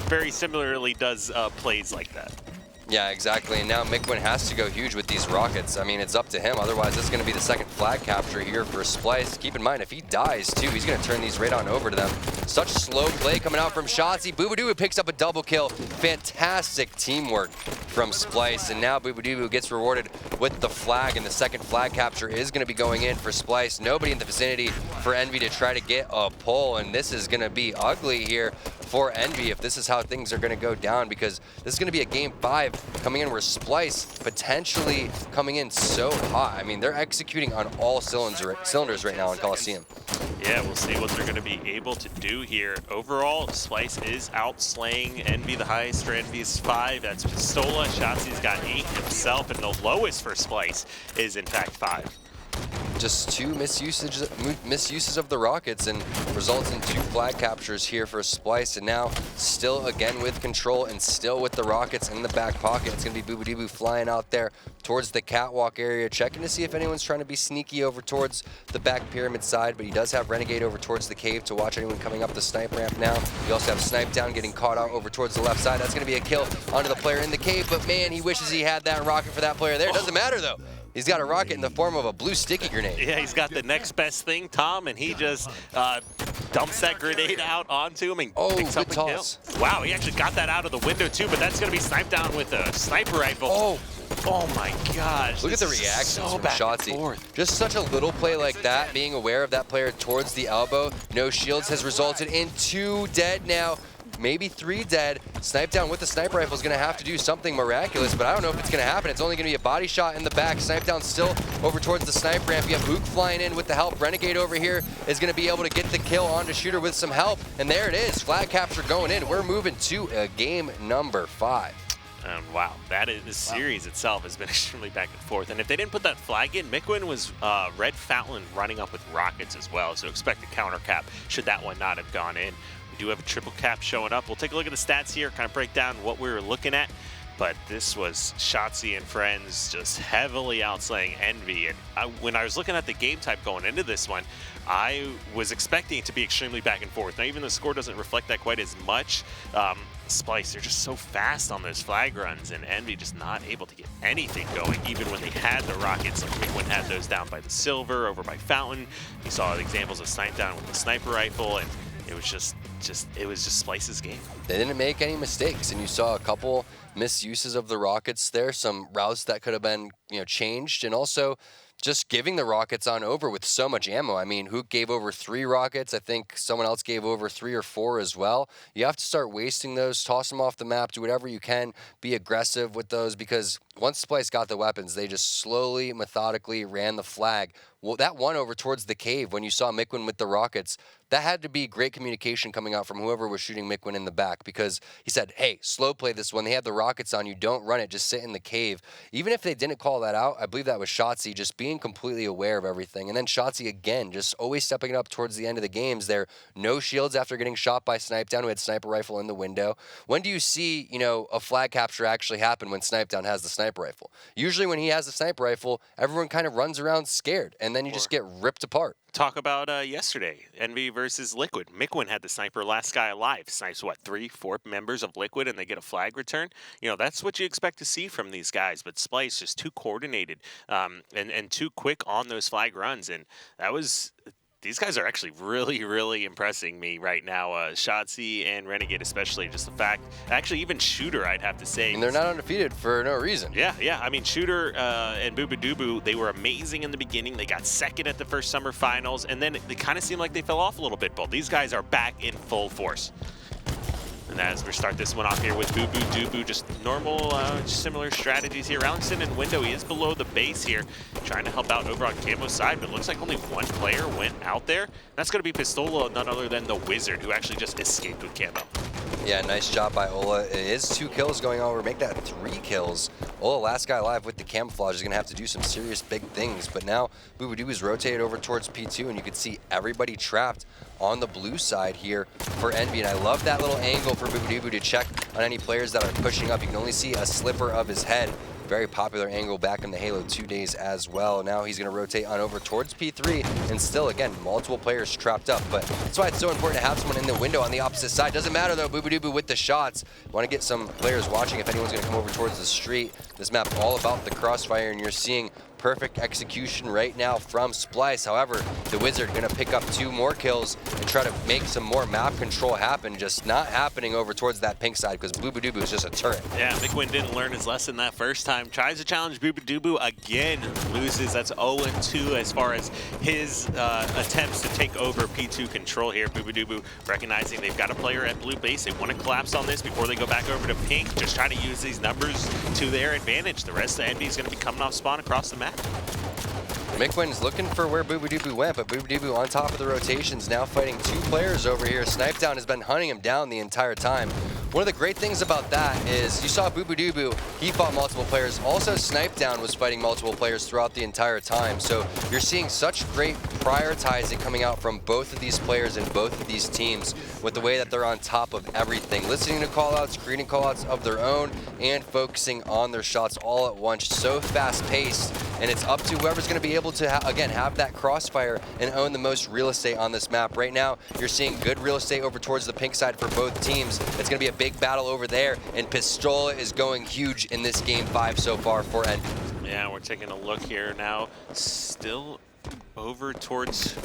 very similarly does plays like that. Yeah, exactly. And now Mikwen has to go huge with these rockets. I mean, it's up to him. Otherwise, this is going to be the second flag capture here for Splice. Keep in mind, if he dies, too, he's going to turn these right on over to them. Such slow play coming out from Shotzzy. Bubudubu picks up a double kill. Fantastic teamwork from Splice. And now Bubudubu gets rewarded with the flag, and the second flag capture is going to be going in for Splice. Nobody in the vicinity for Envy to try to get a pull, and this is going to be ugly here for Envy if this is how things are going to go down, because this is going to be a game 5 coming in where Splice potentially coming in so hot. I mean, they're executing on all cylinders right now in Coliseum. Yeah, we'll see what they're going to be able to do here. Overall, Splice is outslaying Envy. The highest for Envy is 5. That's Pistola. Shotzi's got 8 himself, and the lowest for Splice is in fact 5. Just two misuses of the rockets, and results in 2 flag captures here for Splice. And now still again with control and still with the rockets in the back pocket. It's going to be Bubudubu flying out there towards the catwalk area, checking to see if anyone's trying to be sneaky over towards the back pyramid side, but he does have Renegade over towards the cave to watch anyone coming up the snipe ramp now. You also have Snipe Down getting caught out over towards the left side. That's going to be a kill onto the player in the cave, but man, he wishes he had that rocket for that player there. It doesn't matter though. He's got a rocket in the form of a blue sticky grenade. Yeah, he's got the next best thing, Tom, and he just dumps that grenade out onto him and picks up a kill. Wow, he actually got that out of the window too, but that's going to be Snipe Down with a sniper rifle. Oh my gosh. Look at the reactions from Shotzzy. Just such a little play like that, being aware of that player towards the elbow. No shields has resulted in 2 dead now. Maybe 3 dead. Snipe Down with the sniper rifle is going to have to do something miraculous, but I don't know if it's going to happen. It's only going to be a body shot in the back. Snipe Down still over towards the snipe ramp. You have Hook flying in with the help. Renegade over here is going to be able to get the kill onto Shooter with some help. And there it is. Flag capture going in. We're moving to game number 5. Wow, the series itself has been extremely back and forth. And if they didn't put that flag in, Mikwen was Red Fountain running up with rockets as well. So expect a counter cap should that one not have gone in. We do have a triple cap showing up. We'll take a look at the stats here, kind of break down what we were looking at. But this was Shotzzy and friends just heavily outslaying Envy. And when I was looking at the game type going into this one, I was expecting it to be extremely back and forth. Now, even the score doesn't reflect that quite as much. Splyce, they're just so fast on those flag runs, and Envy just not able to get anything going, even when they had the rockets. Like Mickwin had those down by the Silver, over by Fountain. You saw examples of Snipe down with the sniper rifle, and it was just Splyce's game. They didn't make any mistakes, and you saw a couple misuses of the rockets there, some routes that could have been, changed, and also just giving the rockets on over with so much ammo. I mean, Hook gave over 3 rockets. I think someone else gave over 3 or 4 as well. You have to start wasting those, toss them off the map, do whatever you can, be aggressive with those, because once Splyce got the weapons, they just slowly, methodically ran the flag. Well, that one over towards the cave when you saw Mickwin with the rockets, that had to be great communication coming out from whoever was shooting Mickwin in the back, because he said, hey, slow play this one. They have the rockets on you. Don't run it. Just sit in the cave. Even if they didn't call that out, I believe that was Shotzzy just being completely aware of everything. And then Shotzzy, again, just always stepping it up towards the end of the games. There no shields after getting shot by Snipedown, who had sniper rifle in the window. When do you see, a flag capture actually happen when Snipedown has the sniper rifle? Usually when he has the sniper rifle, everyone kind of runs around scared, and then you just get ripped apart. Talk about yesterday, Envy versus Liquid. Mickwin had the sniper, last guy alive. Snipes, 3, 4 members of Liquid, and they get a flag return. That's what you expect to see from these guys. But Splyce just too coordinated and too quick on those flag runs. And that was... These guys are actually really, really impressing me right now. Shotzzy and Renegade especially, just the fact, actually even Shooter, I'd have to say. And they're not undefeated for no reason. Yeah. I mean, Shooter and Bubudubu, they were amazing in the beginning. They got second at the first summer finals, and then they kind of seemed like they fell off a little bit. But these guys are back in full force. And as we start this one off here with Bubudubu, just normal, similar strategies here. Alexson and Window, he is below the base here, trying to help out over on Camo's side, but it looks like only one player went out there. That's going to be Pistola, none other than the Wizard, who actually just escaped with Camo. Yeah, nice job by Ola. It is 2 kills going on. We're making that 3 kills. Ola, last guy alive with the camouflage, is going to have to do some serious big things. But now Bubudubu's rotated over towards P2, and you can see everybody trapped on the blue side here for Envy. And I love that little angle for Bubudubu to check on any players that are pushing up. You can only see a sliver of his head. Very popular angle back in the Halo 2 days as well. Now he's going to rotate on over towards P3, and still, again, multiple players trapped up. But that's why it's so important to have someone in the window on the opposite side. Doesn't matter, though, Bubudubu with the shots. Want to get some players watching if anyone's going to come over towards the street. This map all about the crossfire, and you're seeing perfect execution right now from Splyce. However, the Wizard going to pick up 2 more kills and try to make some more map control happen. Just not happening over towards that pink side because Bubudubu is just a turret. Yeah, Mickwin didn't learn his lesson that first time. Tries to challenge Bubudubu again, loses. That's 0-2 as far as his attempts to take over P2 control here. Bubudubu recognizing they've got a player at blue base. They want to collapse on this before they go back over to pink. Just trying to use these numbers to their advantage. The rest of Envy is going to be coming off spawn across the map. Mickwin's looking for where Bubudubu went, but Bubudubu on top of the rotations, now fighting 2 players over here. Snipedown has been hunting him down the entire time. One of the great things about that is you saw Bubudubu, he fought multiple players. Also, Snipedown was fighting multiple players throughout the entire time. So you're seeing such great prioritizing coming out from both of these players and both of these teams with the way that they're on top of everything. Listening to callouts, creating callouts of their own, and focusing on their shots all at once. So fast-paced, and it's up to whoever's going to be able to, again, have that crossfire and own the most real estate on this map. Right now, you're seeing good real estate over towards the pink side for both teams. It's going to be a big battle over there, and Pistola is going huge in this Game 5 so far for Envy. Yeah, we're taking a look here now. Still over towards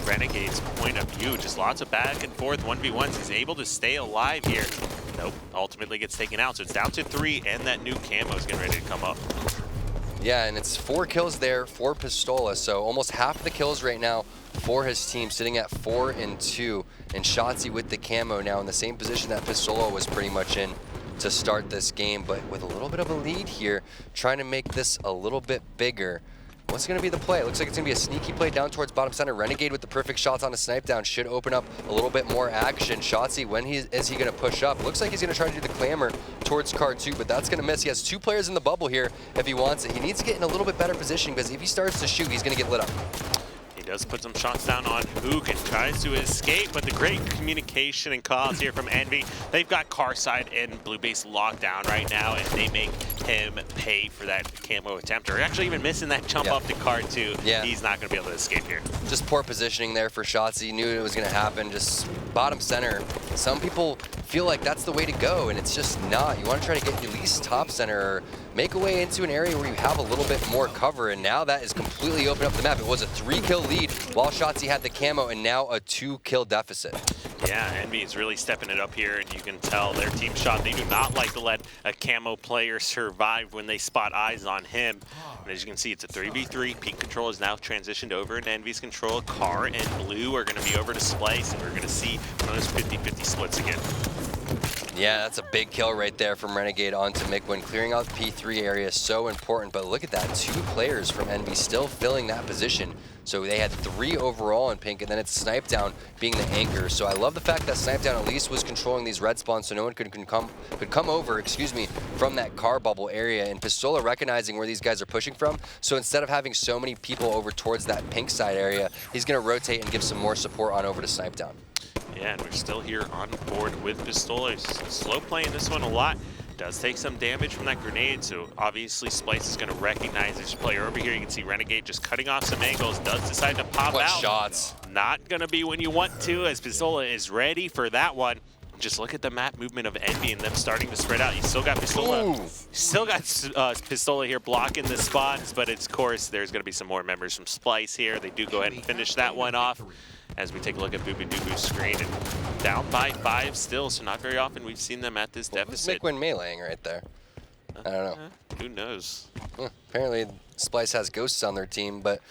Renegade's point of view. Just lots of back and forth 1v1s. He's able to stay alive here. Nope, ultimately gets taken out. So it's down to 3, and that new camo is getting ready to come up. Yeah, and it's 4 kills there for Pistola, so almost half the kills right now for his team, sitting at 4-2. And Shotzzy with the camo now in the same position that Pistola was pretty much in to start this game, but with a little bit of a lead here, trying to make this a little bit bigger. What's going to be the play? It looks like it's going to be a sneaky play down towards bottom center. Renegade with the perfect shots on a Snipedown should open up a little bit more action. Shotzzy, when is he going to push up? Looks like he's going to try to do the clamor towards card 2, but that's going to miss. He has 2 players in the bubble here if he wants it. He needs to get in a little bit better position because if he starts to shoot, he's going to get lit up. He does put some shots down on Hook and tries to escape, but the great communication and calls here from Envy. They've got Carside and Blue Base locked down right now, and they make him pay for that camo attempt, or actually even missing that jump up to Car 2. Yeah. He's not going to be able to escape here. Just poor positioning there for Shotzzy. Knew it was going to happen. Just bottom center. Some people feel like that's the way to go, and it's just not. You want to try to get at least top center or make a way into an area where you have a little bit more cover, and now that is completely opened up the map. It was a 3-kill lead while Shotzzy had the camo, and now a 2-kill deficit. Yeah, Envy is really stepping it up here, and you can tell their team shot. They do not like to let a camo player survive when they spot eyes on him. And as you can see, it's a 3v3. Peak control is now transitioned over into Envy's control. Car and Blue are going to be over to Splice, and we're going to see one of those 50-50 splits again. Yeah, that's a big kill right there from Renegade onto Mikwen. Clearing out the P3 area is so important, but look at that. 2 players from Envy still filling that position. So they had 3 overall in pink, and then it's Snip3down being the anchor. So I love the fact that Snip3down at least was controlling these red spawns, so no one could come over, from that car bubble area. And Pistola recognizing where these guys are pushing from. So instead of having so many people over towards that pink side area, he's going to rotate and give some more support on over to Snip3down. Yeah, and we're still here on board with Pistola. He's slow playing this one a lot. Does take some damage from that grenade, so obviously Splice is going to recognize this player over here. You can see Renegade just cutting off some angles. Does decide to pop What out. shots? Not going to be when you want to, as Pistola is ready for that one. Just look at the map movement of Envy and them starting to spread out. You still got Pistola. Still got Pistola here blocking the spots, but of course there's going to be some more members from Splice here. They do go ahead and finish that one off. As we take a look at Booby-Doobu's screen, and down by 5 still, so not very often we've seen them at this deficit. Mikwen meleeing right there? I don't know. Who knows? Apparently Splice has ghosts on their team, but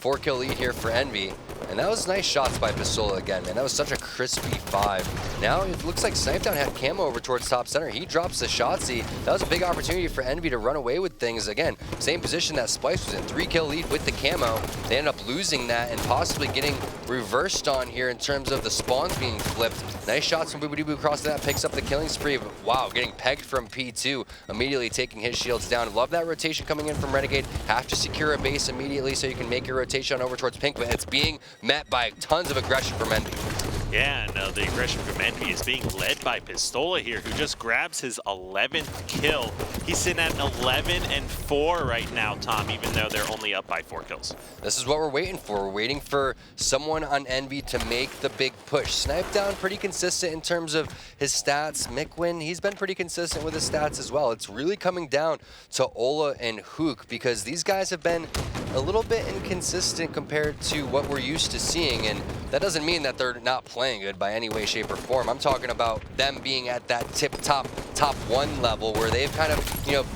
4-kill lead here for Envy. And that was nice shots by Pistola again, man. That was such a crispy 5. Now it looks like Snip3down had camo over towards top center. He drops the Shotzzy. That was a big opportunity for Envy to run away with things. Again, same position that Splice was in. 3-kill lead with the camo. They end up losing that and possibly getting reversed on here in terms of the spawns being flipped. Nice shots from Booby-Doobu across that. Picks up the killing spree. But wow, getting pegged from P2. Immediately taking his shields down. Love that rotation coming in from Renegade. Have to secure a base immediately so you can make your rotation over towards pink, but it's being met by tons of aggression from Envy. Yeah, and the aggression from Envy is being led by Pistola here, who just grabs his 11th kill. He's sitting at 11-4 right now, Tom, even though they're only up by 4 kills. This is what we're waiting for. We're waiting for someone on Envy to make the big push. Snip3down pretty consistent in terms of his stats. Mikwen, he's been pretty consistent with his stats as well. It's really coming down to Ola and Hook because these guys have been a little bit inconsistent compared to what we're used to seeing, and that doesn't mean that they're not playing good by any way, shape, or form. I'm talking about them being at that top 1 level where they've kind of,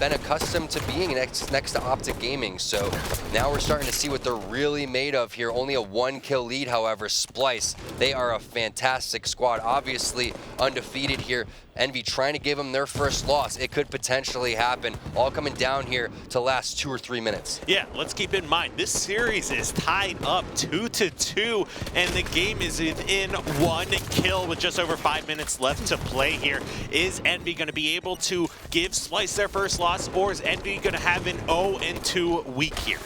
been accustomed to being next to Optic Gaming. So now we're starting to see what they're really made of here. Only a 1-kill lead, however. Splice, they are a fantastic squad. Obviously undefeated here. Envy trying to give them their first loss. It could potentially happen. All coming down here to last 2 or 3 minutes. Yeah, let's keep in mind, this series is tied up 2-2, and the game is within 1 kill with just over 5 minutes left to play here. Is Envy going to be able to give Splice their first loss, or is Envy going to have an 0-2 week here?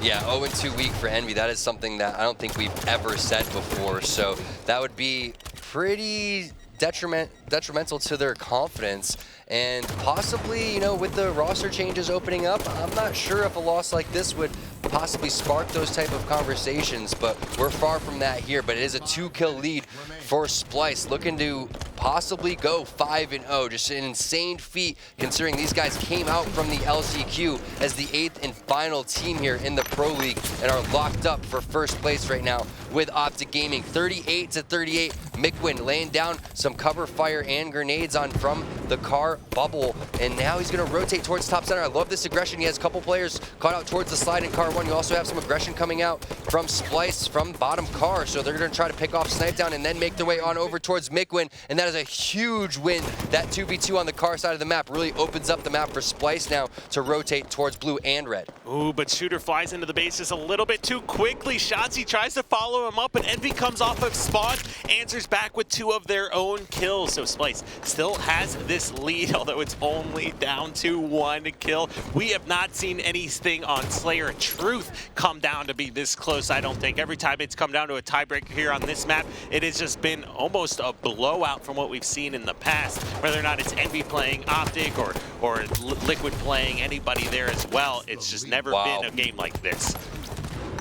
Yeah, 0-2 week for Envy. That is something that I don't think we've ever said before. So that would be pretty detrimental to their confidence, and possibly, with the roster changes opening up, I'm not sure if a loss like this would possibly spark those type of conversations, but we're far from that here. But it is a 2-kill lead for Splice, looking to possibly go 5-0. Just an insane feat considering these guys came out from the LCQ as the 8th and final team here in the Pro League and are locked up for first place right now with Optic Gaming. 38-38. Mikwen laying down some cover fire and grenades on from the car bubble, and now he's going to rotate towards top center. I love this aggression. He has a couple players caught out towards the slide in car 1. You also have some aggression coming out from Splice from bottom car, so they're going to try to pick off Snip3down and then make their way on over towards Mikwen, and that is a huge win. That 2v2 on the car side of the map really opens up the map for Splice now to rotate towards blue and red. Ooh, but Shooter flies into the base just a little bit too quickly. Shotzzy tries to follow him up, but Envy comes off of spawn, answers back with 2 of their own kills. So Splice still has this this lead, although it's only down to 1 kill. We have not seen anything on Slayer Truth come down to be this close, I don't think. Every time it's come down to a tiebreaker here on this map, it has just been almost a blowout from what we've seen in the past. Whether or not it's Envy playing Optic or Liquid playing anybody there as well, it's just never been a game like this.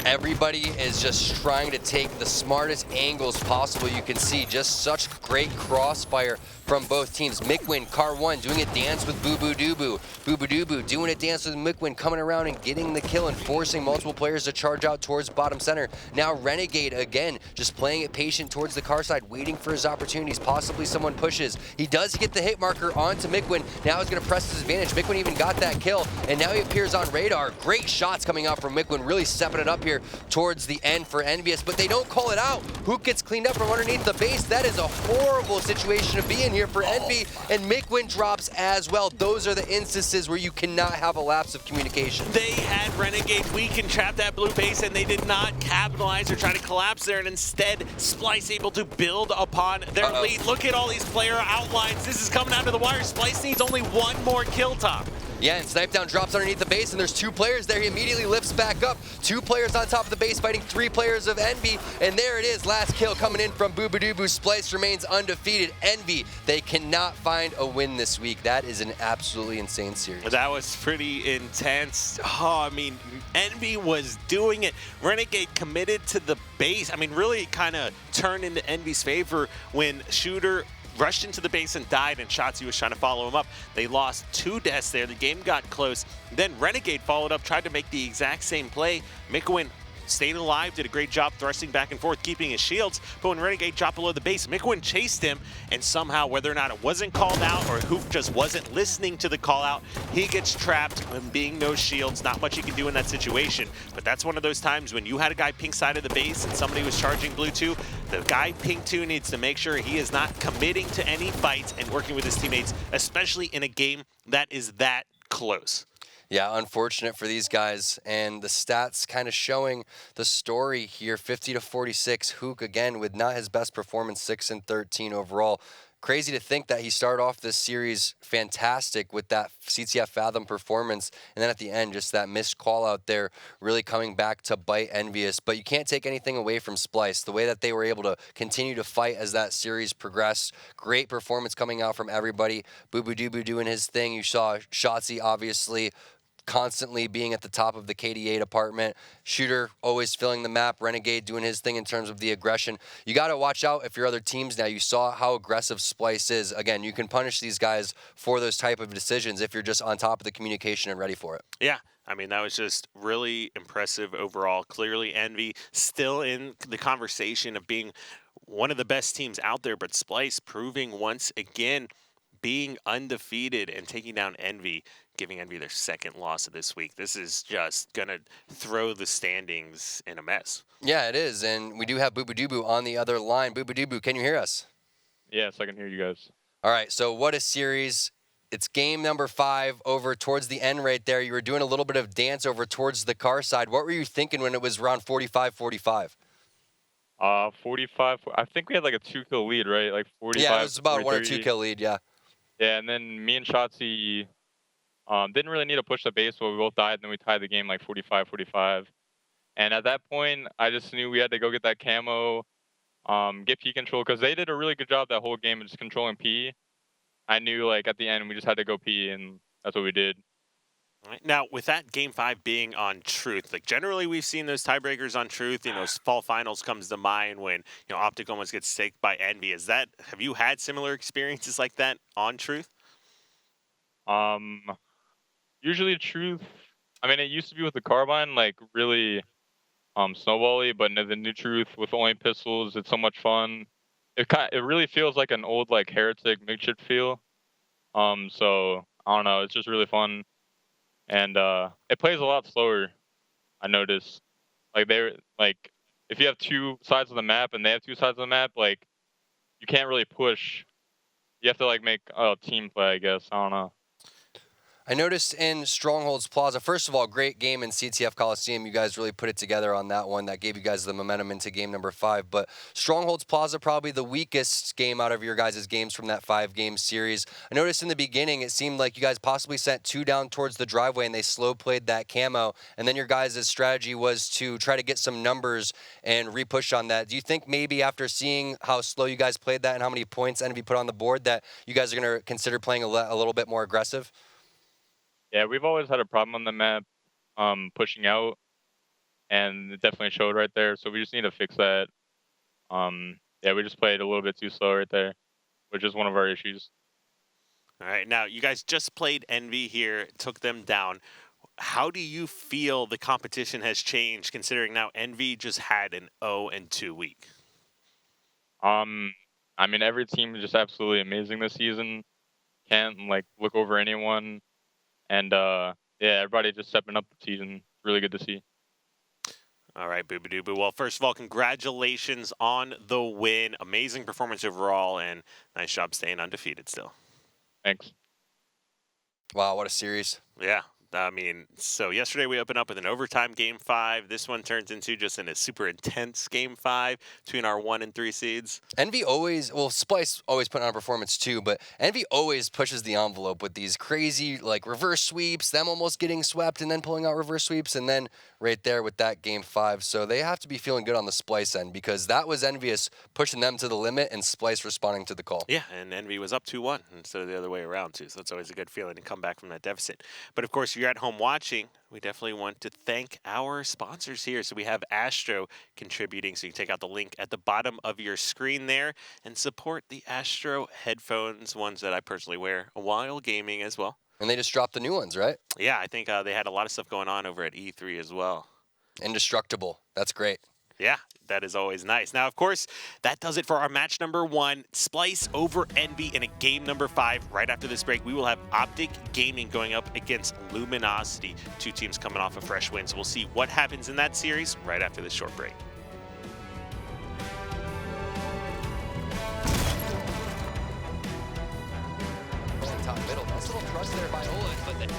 Everybody is just trying to take the smartest angles possible. You can see just such great crossfire from both teams. Mikwen, Car1 doing a dance with Bubudubu. Bubudubu doing a dance with Mikwen, coming around and getting the kill and forcing multiple players to charge out towards bottom center. Now Renegade again, just playing it patient towards the car side, waiting for his opportunities. Possibly someone pushes. He does get the hit marker onto Mikwen. Now he's going to press his advantage. Mikwen even got that kill, and now he appears on radar. Great shots coming out from Mikwen, really stepping it up here towards the end for EnVyUs, but they don't call it out. Hook gets cleaned up from underneath the base. That is a horrible situation to be in here for Envy, and Mikwen drops as well. Those are the instances where you cannot have a lapse of communication. They had Renegade weak and trapped that blue base, and they did not capitalize or try to collapse there, and instead Splyce able to build upon their lead. Look at all these player outlines. This is coming down to the wire. Splyce needs only one more kill, Tom. Yeah, and Snip3down drops underneath the base, and there's 2 players there. He immediately lifts back up. 2 players on top of the base fighting 3 players of Envy, and there it is. Last kill coming in from Bubudubu. Splyce remains undefeated. Envy, they cannot find a win this week. That is an absolutely insane series. That was pretty intense. Oh, I mean, Envy was doing it. Renegade committed to the base. I mean, really kind of turned into Envy's favor when Shooter rushed into the base and died, and Shotzzy was trying to follow him up. They lost 2 deaths there. The game got close. Then Renegade followed up, tried to make the exact same play. Mikwen stayed alive, did a great job thrusting back and forth, keeping his shields, but when Renegade dropped below the base, Mikwen chased him, and somehow, whether or not it wasn't called out or Hoop just wasn't listening to the call out, he gets trapped, and being no shields, not much he can do in that situation. But that's one of those times when you had a guy pink side of the base and somebody was charging blue 2, the guy pink 2 needs to make sure he is not committing to any fights and working with his teammates, especially in a game that is that close. Yeah, unfortunate for these guys, and the stats kind of showing the story here. 50-46, Hook again with not his best performance, 6-13 overall. Crazy to think that he started off this series fantastic with that CTF Fathom performance, and then at the end, just that missed call out there really coming back to bite EnVyUs. But you can't take anything away from Splyce. The way that they were able to continue to fight as that series progressed, great performance coming out from everybody. Bubudubu doing his thing. You saw Shotzzy obviously constantly being at the top of the KDA department. Shooter always filling the map. Renegade doing his thing in terms of the aggression. You got to watch out if you're other teams now. You saw how aggressive Splyce is. Again, you can punish these guys for those type of decisions if you're just on top of the communication and ready for it. Yeah. I mean, that was just really impressive overall. Clearly, Envy still in the conversation of being one of the best teams out there, but Splyce proving once again being undefeated and taking down Envy, giving Envy their 2nd loss of this week. This is just going to throw the standings in a mess. Yeah, it is. And we do have Bubudubu on the other line. Bubudubu, can you hear us? Yes, I can hear you guys. All right, so what a series. It's game number 5 over towards the end right there. You were doing a little bit of dance over towards the car side. What were you thinking when it was around 45-45? 45. I think we had like a 2-kill lead, right? Like 45. Yeah, it was about 40, 1 or 2 kill lead, yeah. Yeah, and then me and Shotzzy didn't really need to push the base, but we both died, and then we tied the game like 45-45. And at that point, I just knew we had to go get that camo, get P control, because they did a really good job that whole game of just controlling P. I knew like at the end we just had to go P, and that's what we did. All right. Now, with that game 5 being on Truth, like generally we've seen those tiebreakers on Truth. You know, fall finals comes to mind when Optic almost gets staked by Envy. Have you had similar experiences like that on Truth? Usually Truth. I mean, it used to be with the carbine, like really snowbally, but the new Truth with only pistols, it's so much fun. It really feels like an old like Heretic mixture feel. So I don't know, it's just really fun. And it plays a lot slower, I noticed. Like if you have 2 sides of the map and they have 2 sides of the map, like you can't really push. You have to like make a team play, I guess. I don't know. I noticed in Strongholds Plaza, first of all, great game in CTF Coliseum. You guys really put it together on that one. That gave you guys the momentum into game number 5. But Strongholds Plaza, probably the weakest game out of your guys' games from that 5-game series. I noticed in the beginning, it seemed like you guys possibly sent 2 down towards the driveway and they slow played that camo. And then your guys' strategy was to try to get some numbers and re-push on that. Do you think maybe after seeing how slow you guys played that and how many points Envy put on the board that you guys are going to consider playing a little bit more aggressive? Yeah, we've always had a problem on the map pushing out, and it definitely showed right there. So we just need to fix that. Yeah, we just played a little bit too slow right there, which is one of our issues. All right, now you guys just played Envy here, took them down. How do you feel the competition has changed, considering now Envy just had an 0-2 week? I mean, every team is just absolutely amazing this season. Can't like look over anyone. And yeah, everybody just stepping up the season. Really good to see. All right, Boobadoo. Well, first of all, congratulations on the win. Amazing performance overall, and nice job staying undefeated still. Thanks. Wow, what a series. Yeah. I mean, so yesterday we opened up with an overtime game 5. This one turns into just a super intense game 5 between our 1 and 3 seeds. Envy always, well, Splice always put on a performance too, but Envy always pushes the envelope with these crazy, like, reverse sweeps, them almost getting swept and then pulling out reverse sweeps, and then right there with that game 5. So they have to be feeling good on the Splice end because that was Envious pushing them to the limit and Splice responding to the call. Yeah, and Envy was up 2-1 instead of the other way around too. So it's always a good feeling to come back from that deficit. But of course, if you're at home watching, we definitely want to thank our sponsors here. So we have Astro contributing. So you can take out the link at the bottom of your screen there and support the Astro headphones, ones that I personally wear while gaming as well. And they just dropped the new ones, right? Yeah, I think they had a lot of stuff going on over at E3 as well. Indestructible. That's great. Yeah, that is always nice. Now, of course, that does it for our match number 1, Splice over Envy in a game number 5. Right after this break, we will have Optic Gaming going up against Luminosity. 2 teams coming off a fresh win. So we'll see what happens in that series right after this short break. Top middle. Nice little thrust there by Olin, but then